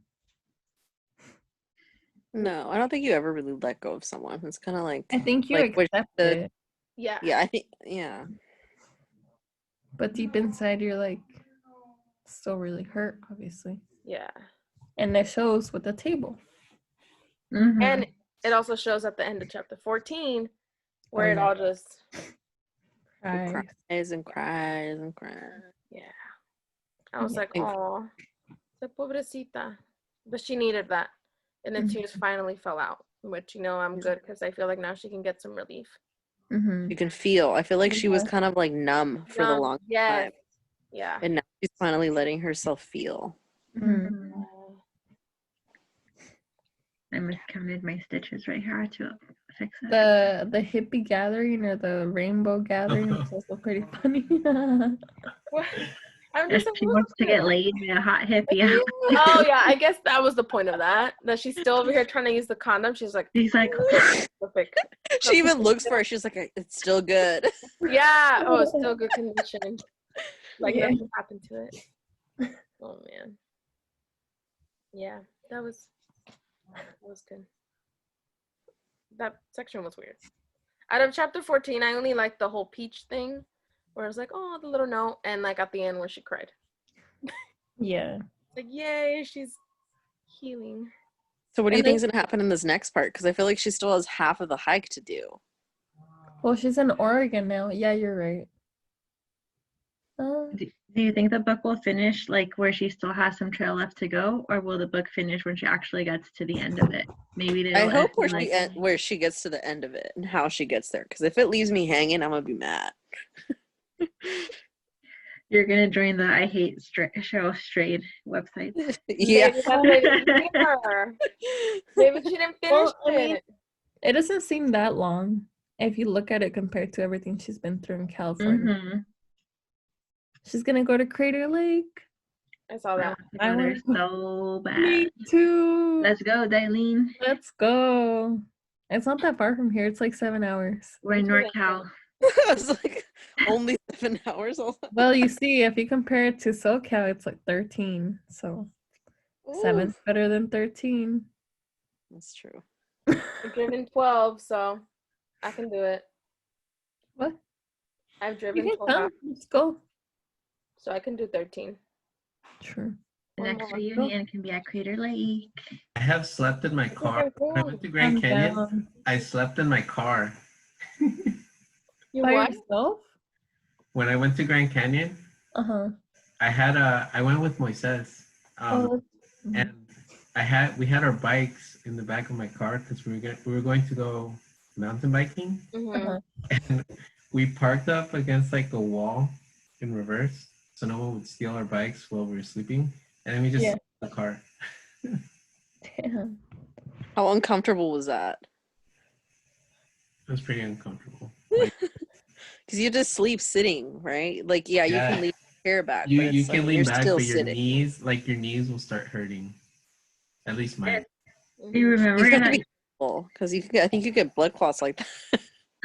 S3: No, I don't think you ever really let go of someone. It's kind of like
S1: I think you
S3: like, which
S1: accept
S3: the-
S1: it,
S2: Yeah.
S3: yeah, I think yeah.
S1: but deep inside you're like still really hurt, obviously.
S2: Yeah.
S1: And it shows with the table.
S2: And it also shows at the end of chapter 14 where it all just
S1: Cries.
S3: Cries and cries and cries.
S2: yeah. I was like,
S3: Think-
S2: oh, the pobrecita. But she needed that. And the tears finally fell out, which, you know, I'm good because I feel like now she can get some relief.
S3: You can feel. I feel like she was kind of like numb for the long time.
S2: Yeah.
S3: And now she's finally letting herself feel.
S4: I miscounted my stitches right here. I had to fix that.
S1: The hippie gathering or the rainbow gathering is also pretty funny.
S2: What? I'm
S4: If
S2: just like,
S4: she
S2: what
S4: wants to
S2: was
S4: get laid by a hot hippie.
S2: it? Oh yeah, I guess that was the point of that. That she's still over here trying to use the condom. She's like,
S4: He's like,
S2: perfect.
S3: She even looks for it. She's like, it's still good.
S2: Yeah. Oh, it's still good condition. Like
S1: Yeah.
S2: nothing happened to it. Oh man. Yeah, that was good. That section was weird. Out of chapter 14, I only liked the whole peach thing, where it was like, oh, the little note, and like at the end where she cried.
S1: Yeah.
S2: Like, yay, she's healing.
S3: So what do you
S1: And
S3: think is going to happen in this next part? Because I feel like she still has half of the hike to do.
S1: Well, she's in Oregon now. Yeah, you're right.
S4: do you think the book will finish like where she still has some trail left to go, or will the book finish when she actually gets to the end of it? Maybe
S3: I
S4: they'll
S3: hope
S4: end,
S3: where she gets to the end of it and how she gets there. Because if it leaves me hanging, I'm going to be mad.
S4: You're gonna join the I hate Cheryl Strayed website.
S3: Yeah.
S2: Maybe that's why they didn't hear her. Maybe she didn't finish
S1: Well, I mean,
S2: it.
S1: it doesn't seem that long if you look at it compared to everything she's been through in California.
S4: Mm-hmm.
S1: She's gonna go to Crater Lake.
S2: I saw that.
S4: I want to go there so bad.
S1: Me too.
S4: Let's go, Dailene.
S1: Let's go. It's not that far from here. It's like 7 hours.
S4: We're in NorCal.
S3: I was like, only 7 hours?
S1: Well, you see, if you compare it to SoCal, it's like 13. So 7's better than 13.
S3: That's true.
S2: I've driven 12, so I can do it.
S1: What?
S2: I've
S1: You
S2: driven
S1: can
S2: 12
S1: come.
S2: hours,
S1: Let's go.
S2: so I can do 13.
S1: True.
S4: The
S2: One
S4: next
S2: more.
S4: reunion can be at Crater Lake.
S5: I have slept in my car. When I went to Grand
S1: I'm
S5: Canyon,
S1: down.
S5: I slept in my car.
S2: You
S1: By
S2: what?
S1: yourself?
S5: When I went to Grand Canyon,
S1: Uh-huh.
S5: I went with Moises.
S1: Oh,
S5: And we had our bikes in the back of my car because we were going to go mountain biking.
S2: Mhm.
S5: And we parked up against like a wall in reverse so no one would steal our bikes while we were sleeping. And then we just slept in the car.
S1: damn.
S3: How uncomfortable was that?
S5: It was pretty uncomfortable.
S3: Because you just sleep sitting, right? Like, yeah, you
S5: Yeah.
S3: can lean your chair back,
S5: You
S3: but it's
S5: can
S3: like
S5: lean
S3: you're
S5: back,
S3: still
S5: but your
S3: sitting.
S5: knees will start hurting. At least mine.
S4: Do you remember
S3: You have to
S4: that?
S3: be careful because I think you get blood clots like that.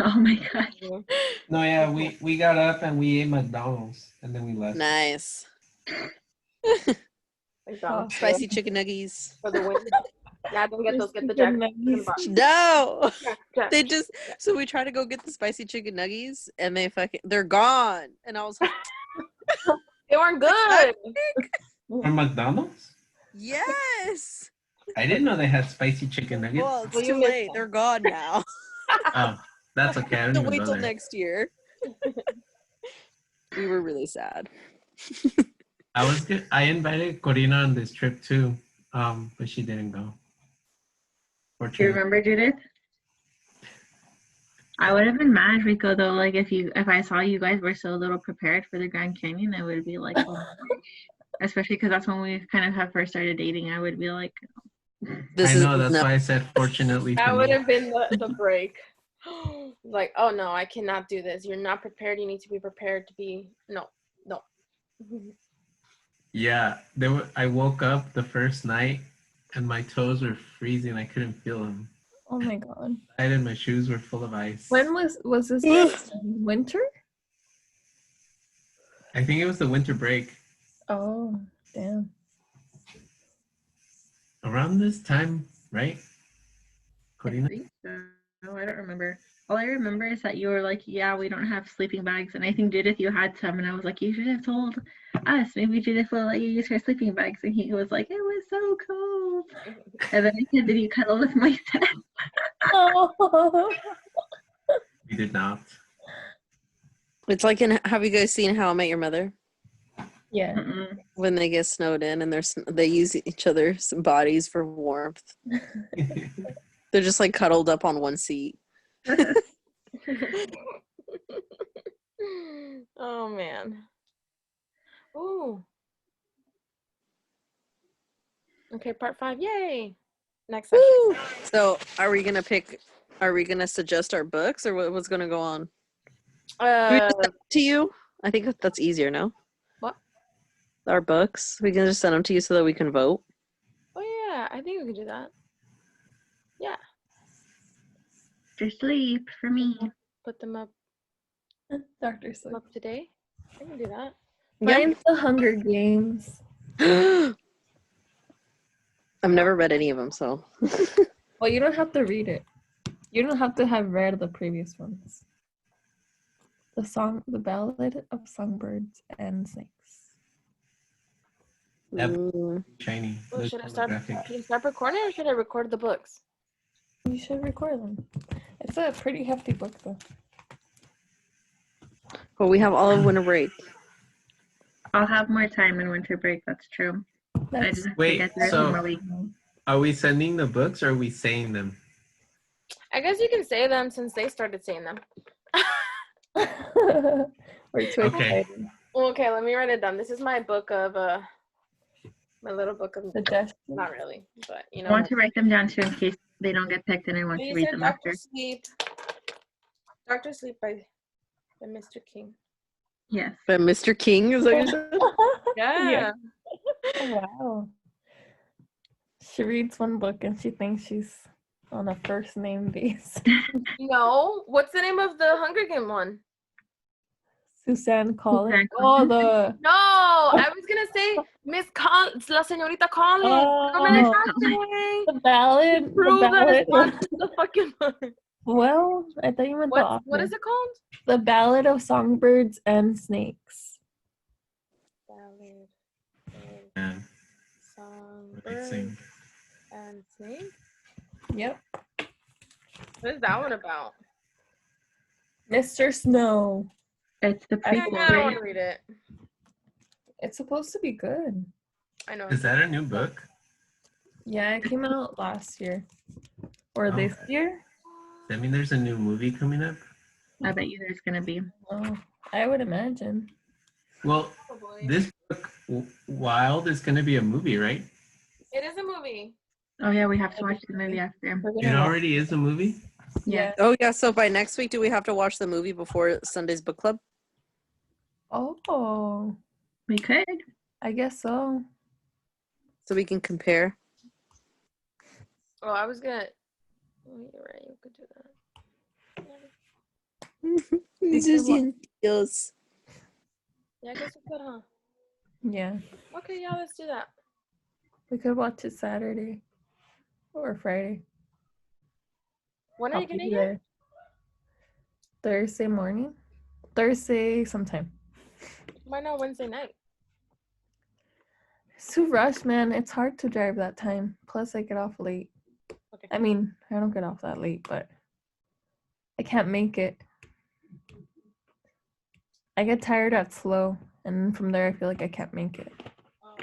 S4: Oh my god.
S5: No, yeah, we got up and we ate McDonald's and then we left.
S3: Nice.
S2: McDonald's
S3: Spicy chicken nuggets.
S2: for the win. Yeah, don't get those. Get the
S1: Chicken
S2: jack.
S1: nuggets.
S3: No.
S2: Jack.
S3: They just so we try to go get the spicy chicken nuggets and they're gone. And I was like,
S2: They weren't good.
S5: From McDonald's?
S3: yes.
S5: I didn't know they had spicy chicken nuggets.
S3: Well, it's
S2: Well, you
S3: too
S2: missed
S3: late.
S2: them.
S3: They're gone now.
S5: Oh, that's okay. I
S3: So
S5: don't even
S3: wait
S5: go
S3: till
S5: there.
S3: next year. We were really sad.
S5: I was good. I invited Corina on this trip too, but she didn't go.
S4: Do you
S5: Fortunately.
S4: remember, Judith? I would have been mad, Rico, though. Like if I saw you guys were so little prepared for the Grand Canyon, I would be like, oh my gosh. Especially because that's when we kind of have first started dating. I would be like,
S3: This
S5: I know, that's why I said fortunately
S2: That
S5: for
S2: would
S5: me.
S2: have been the break. Like, oh no, I cannot do this. You're not prepared. You need to be prepared to be. No.
S5: Yeah, I woke up the first night and my toes were freezing. I couldn't feel them.
S1: Oh my god.
S5: And my shoes were full of ice.
S1: When was this winter?
S5: I think it was the winter break.
S1: Oh, damn.
S5: Around this time, right? Corina?
S4: no, I don't remember. All I remember is that you were like, yeah, we don't have sleeping bags. And I think, Judith, you had some. And I was like, you should have told us. Maybe Judith will let you use her sleeping bags. And he was like, it was so cold. And then I said, did you cuddle with my dad?
S1: Oh.
S5: We did not.
S3: It's like have you guys seen How I Met Your Mother?
S1: Yeah.
S4: Mm-mm.
S3: When they get snowed in and they use each other's bodies for warmth. They're just like cuddled up on one seat.
S2: Oh man. Ooh. Okay, part 5. Yay. next session.
S3: Woo! So, are we gonna suggest our books, or what's gonna go on? Do we just send them to you? I think that's easier, no?
S2: What?
S3: Our books. We can just send them to you so that we can vote.
S2: Oh yeah, I think we could do that. Yeah,
S4: For sleep for me.
S2: put them up
S1: Dr. Sleep.
S2: today. I can do that.
S1: Mine's The Hunger Games.
S3: I've never read any of them, so.
S1: Well, you don't have to read it. You don't have to have read the previous ones. The Ballad of Songbirds and Snakes.
S5: That
S3: Mm.
S5: shiny.
S2: Oh,
S5: Looks
S2: should I start
S5: holographic.
S2: recording or should I record the books?
S1: You should record them. It's a pretty hefty book, though.
S3: Well, we have all of winter break.
S4: I'll have more time in winter break. That's true. I
S1: That's
S4: just have
S5: Wait,
S4: to get through
S5: so-
S4: more week.
S5: Are we sending the books or are we saying them?
S2: I guess you can say them since they started saying them.
S1: we're too
S5: Okay.
S1: excited.
S2: Okay, let me write it down. This is my book of my little book of
S1: Suggestions.
S2: not really, but you know.
S4: I want to write them down too in case they don't get picked and I want
S2: Oh,
S4: to
S2: you
S4: read
S2: said
S4: them
S2: Dr.
S4: after.
S2: Sleep. Dr. Sleep by Mr. King.
S4: Yes.
S3: But Mr. King, is that what you said?
S2: Yeah.
S1: Oh, wow. She reads one book and she thinks she's on a first name basis.
S2: No. What's the name of the Hunger Game one?
S1: Suzanne Collins.
S4: Suzanne
S1: Oh, the.
S2: No, I was gonna say Miss Collins, La Señorita Collins. No me
S1: Oh.
S2: dejaste, güey.
S1: The ballad. The
S2: Prove that
S1: ballad.
S2: it's not the fucking book.
S1: Well, I thought you meant the author.
S2: What is it called?
S1: The Ballad of Songbirds and Snakes.
S2: Ballad
S5: Yeah.
S2: Songbirds
S5: Amazing.
S2: and Snakes.
S1: Yep.
S2: What is that one about?
S1: Mr. Snow.
S4: It's the
S2: I
S4: prequel,
S2: don't want
S4: right?
S2: to read it.
S1: It's supposed to be good.
S2: I know.
S5: Is that a new book?
S1: Yeah, it came out last year. Or
S5: Oh.
S1: this year?
S5: Does that mean there's a new movie coming up?
S4: I bet you there's gonna be.
S1: Oh, I would imagine.
S5: Well,
S2: Oh boy.
S5: this book, Wild, is going to be a movie, right?
S2: It is a movie.
S4: Oh yeah, we have to watch the movie after.
S1: We're
S5: It
S1: gonna watch-
S5: already is a movie?
S1: Yeah.
S3: Oh, yeah. So by next week, do we have to watch the movie before Sunday's book club?
S1: Oh,
S4: We could.
S1: I guess so.
S3: So we can compare?
S2: Oh, I was gonna. Oh, you're right. You could do that.
S3: Yes.
S2: Yeah, I guess we could, huh?
S1: Yeah.
S2: Okay, yeah, let's do that.
S1: We could watch it Saturday or Friday.
S2: When are
S1: I'll
S2: you gonna
S1: be
S2: get?
S1: there. Thursday morning? Thursday sometime.
S2: Why not Wednesday night?
S1: It's too rushed, man. It's hard to drive that time. Plus, I get off late.
S2: Okay.
S1: I mean, I don't get off that late, but I can't make it. I get tired at slow, and from there, I feel like I can't make it.
S2: Oh.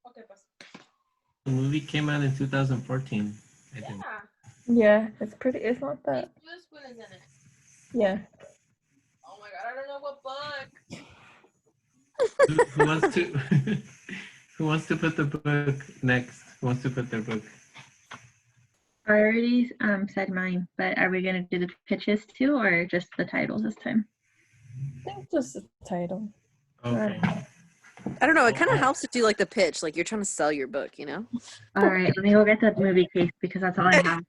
S2: Okay, pues.
S5: The movie came out in 2014, I think.
S2: Yeah.
S1: Yeah, it's not that.
S2: Reese Witherspoon is in it.
S1: Yeah.
S2: Oh my god, I don't know what book.
S5: Who wants to who wants to put the book next? Who wants to put their book?
S4: I already said mine, but are we gonna do the pitches too, or just the titles this time?
S1: I think just the title.
S5: Okay.
S3: I don't know. It kind of helps to do like the pitch. Like you're trying to sell your book, you know?
S4: All right, let me go get the movie case because that's all I have.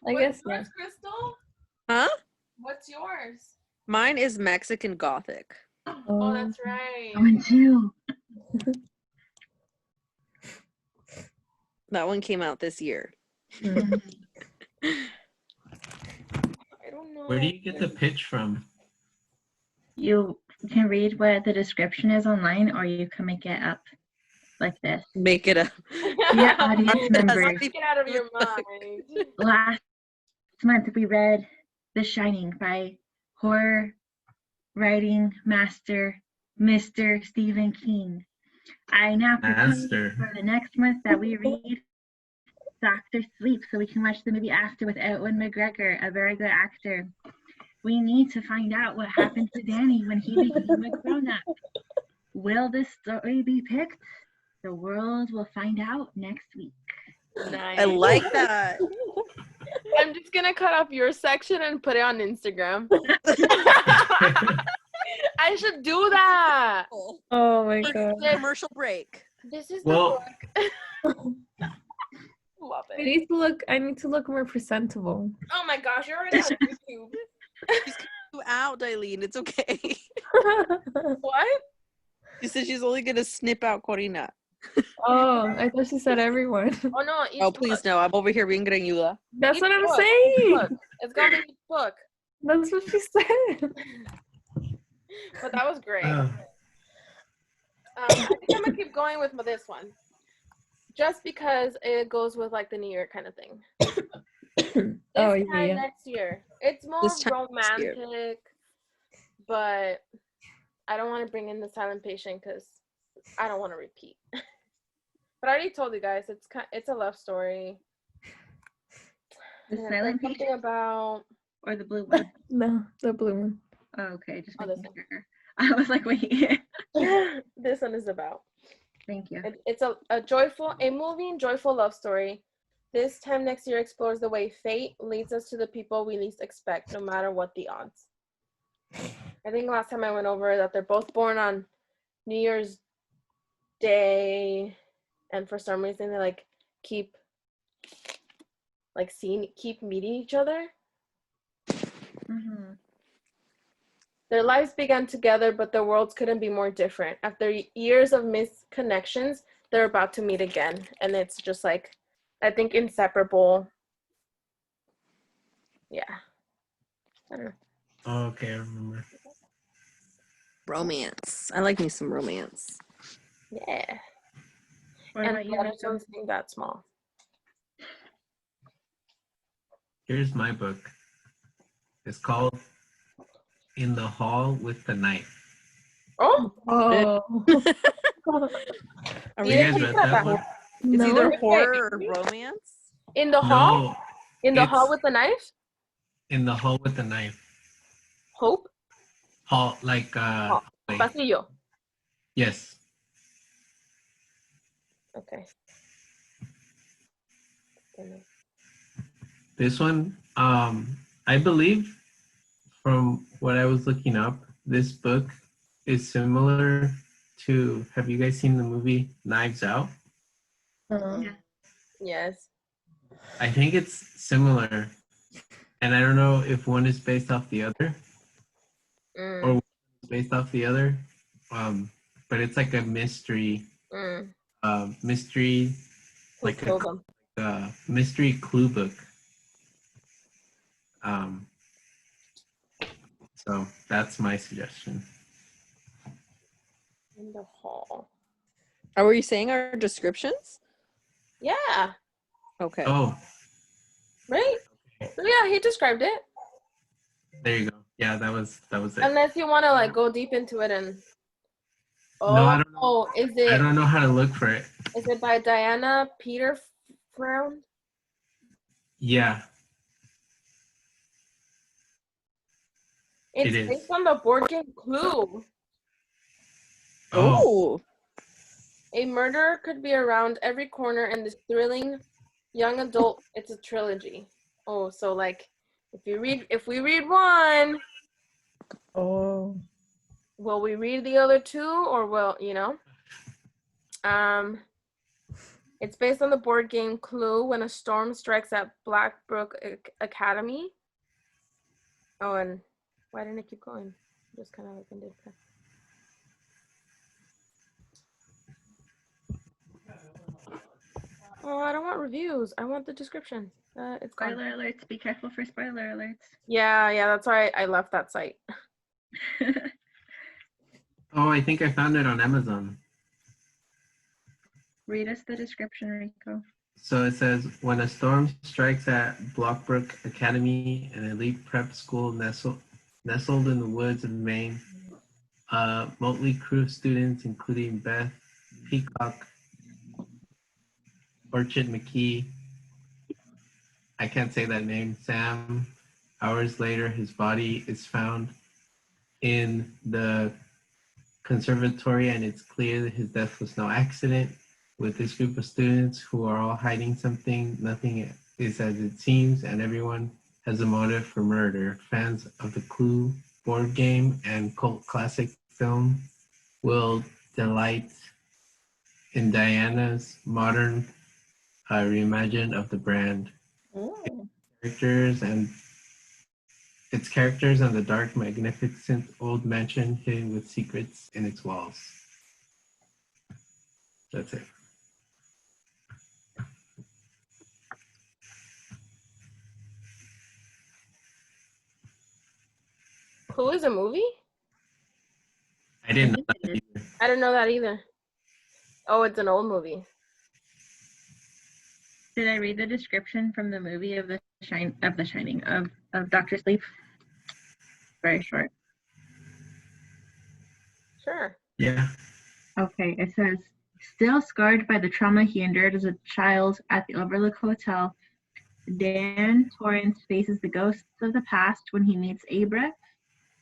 S1: I guess,
S2: What's
S1: yeah.
S2: yours, Crystal?
S3: Huh?
S2: What's yours?
S3: Mine is Mexican Gothic.
S2: Oh, that's right.
S4: Mine too.
S3: That one came out this year.
S1: Mm.
S2: I don't know.
S5: Where do you get the pitch from?
S4: You can read what the description is online, or you can make it up like this.
S3: Make it up.
S4: Yeah, audience members.
S2: Get out of your mind.
S4: Last month we read The Shining by horror writing master Mr. Stephen King. I now propose
S5: Master.
S4: for the next month that we read Dr. Sleep so we can watch the movie after with Ewan McGregor, a very good actor. We need to find out what happened to Danny when he became a grown-up. Will this story be picked? The world will find out next week.
S2: Nice.
S3: I like that.
S2: I'm just gonna cut off your section and put it on Instagram. I should do that.
S1: Oh my god.
S3: Commercial break.
S2: This is
S5: Well-
S2: the book. Love
S1: I
S2: it.
S1: need to look more presentable.
S2: Oh my gosh, you're already on YouTube.
S3: She's you out, Eileen. It's okay.
S2: What?
S3: She said she's only gonna snip out Corina.
S1: Oh, I thought she said everyone.
S2: Oh no, each
S3: Oh,
S2: book.
S3: please no. I'm over here being greñuda.
S1: That's
S2: Each
S1: what I'm
S2: book, each
S1: saying.
S2: book. It's gonna be each book.
S1: That's what she said.
S2: But that was great.
S5: Uh,
S2: I think I'm gonna keep going with this one, just because it goes with like the New Year kind of thing.
S1: Oh,
S2: This time
S1: yeah.
S2: next year, it's more
S3: This time next year.
S2: romantic, but I don't want to bring in the silent patient because I don't want to repeat. But I already told you guys it's a love story.
S4: The
S2: And
S4: silent
S2: something
S4: patient
S2: about
S4: or the blue one?
S1: No, the blue one.
S4: Oh, okay, just
S2: Oh,
S4: making
S2: this one.
S4: sure. I was like, wait.
S2: this one is about.
S4: Thank you.
S2: It's a moving, joyful love story. This time next year explores the way fate leads us to the people we least expect, no matter what the odds. I think last time I went over that they're both born on New Year's Day, and for some reason they like keep meeting each other.
S4: Mm-hmm.
S2: Their lives began together, but their worlds couldn't be more different. After years of misconnections, they're about to meet again, and it's just like, I think, inseparable. Yeah. I don't know.
S5: oh, okay, I remember.
S3: Romance. I like me some romance.
S2: Yeah.
S4: What
S2: And
S4: about
S2: the
S4: you,
S2: letter
S4: Rico?
S2: something that small.
S5: Here's my book. It's called In the Hall with the Knife.
S2: Oh,
S1: Oh.
S3: Are
S2: Do
S5: You
S3: we,
S5: guys read that one?
S3: it's
S1: No.
S3: either
S2: Wait,
S3: horror or
S2: wait.
S3: romance.
S2: in the hall?
S5: No,
S2: In the
S5: it's
S2: hall with the knife?
S5: In the Hall with the Knife.
S2: Hope?
S5: Hall, like,
S2: Hall.
S5: wait.
S2: Pasillo.
S5: Yes.
S2: Okay.
S5: This one, I believe from what I was looking up, this book is similar to, have you guys seen the movie Knives Out?
S1: Uh,
S2: Yes.
S5: I think it's similar. And I don't know if one is based off the other
S2: Mm,
S5: or one is based off the other. But it's like a mystery, mystery,
S2: Who
S5: like
S2: killed him?
S5: a mystery clue book. So that's my suggestion.
S2: In the hall.
S3: Are we saying our descriptions?
S2: Yeah.
S3: Okay.
S5: Oh,
S2: Right? So yeah, he described it.
S5: there you go. Yeah, that was it.
S2: Unless you want to like go deep into it and. Oh,
S5: No, I don't know.
S2: is
S5: I
S2: it
S5: don't know how to look for it.
S2: by Diana Peter Frown?
S5: Yeah,
S2: It's
S5: It is.
S2: based on the board game Clue.
S3: Oh.
S2: A murderer could be around every corner in this thrilling young adult. It's a trilogy. Oh, so like if we read one,
S1: oh.
S2: will we read the other two, or will it's based on the board game Clue. When a storm strikes at Blackbrook Academy. Oh, and why didn't it keep going? Just kind of opened it. Oh, I don't want reviews. I want the description. It's gone.
S4: Spoiler alerts. Be careful for spoiler alerts.
S2: Yeah, that's why I left that site.
S5: Oh, I think I found it on Amazon.
S4: Read us the description, Rico.
S5: So it says, when a storm strikes at Blockbrook Academy, an elite prep school nestled in the woods of Maine, a motley crew of students, including Beth Peacock, Orchard McKee, I can't say that name, Sam. Hours later, his body is found in the conservatory, and it's clear that his death was no accident. With this group of students who are all hiding something, nothing is as it seems, and everyone has a motive for murder. Fans of the Clue board game and cult classic film will delight in Diana's modern reimagining of the brand.
S1: Oh.
S5: Characters and its characters and the dark, magnificent old mansion hidden with secrets in its walls. That's it.
S2: Who is a movie?
S5: I didn't know that either.
S2: I didn't know that either. Oh, it's an old movie.
S4: Did I read the description from the movie of Shining of Doctor Sleep? Very short.
S2: Sure.
S5: Yeah.
S4: Okay, it says, still scarred by the trauma he endured as a child at the Overlook Hotel, Dan Torrance faces the ghosts of the past when he meets Abra,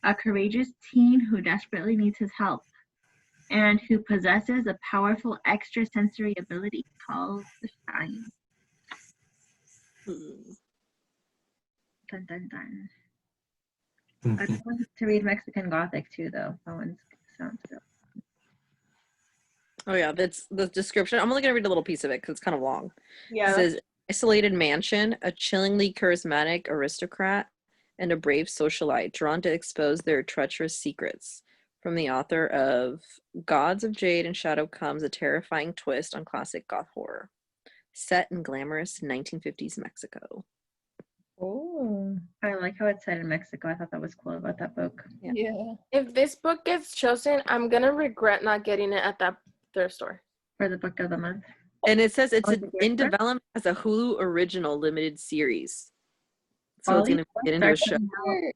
S4: a courageous teen who desperately needs his help and who possesses a powerful extrasensory ability called the Shine. Dun, dun, dun. I want to read Mexican Gothic too, though. That one sounds good.
S3: Oh yeah, that's the description. I'm only gonna read a little piece of it because it's kind of long.
S2: Yeah.
S3: It says, isolated mansion, a chillingly charismatic aristocrat, and a brave socialite drawn to expose their treacherous secrets. From the author of Gods of Jade and Shadow comes a terrifying twist on classic goth horror. Set in glamorous 1950s Mexico.
S1: Oh.
S4: I like how it's set in Mexico. I thought that was cool about that book.
S1: Yeah.
S2: If this book gets chosen, I'm gonna regret not getting it at that thrift store.
S4: For the book of the month.
S3: And it says it's
S4: Oh, it's a
S3: in
S4: gift
S3: development as a Hulu original limited series. So
S4: All
S3: it's gonna
S4: these
S3: get
S4: books
S3: into a
S4: are
S3: show.
S4: coming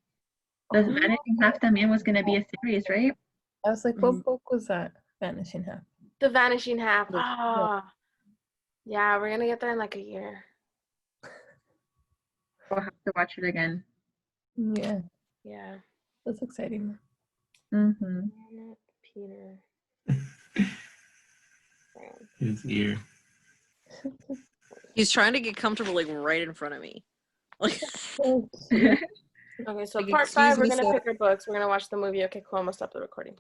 S4: out. Does Vanishing Half the Man was going to be a series, right?
S1: I was like, what book was that? Vanishing Half.
S2: The Vanishing Half.
S3: The-
S2: Ah. Yeah, we're gonna get there in like a year.
S4: We'll have to watch it again.
S1: Yeah,
S2: Yeah.
S1: that's exciting.
S4: Mm-hmm.
S2: Peter.
S5: His ear.
S3: He's trying to get comfortable like right in front of me. Like
S1: Oh, cute.
S2: Okay, so
S3: Like,
S2: part
S3: excuse
S2: 5, we're
S3: me,
S2: gonna
S3: sir.
S2: pick our books. We're gonna watch the movie. Okay, cool. I'm gonna stop the recording.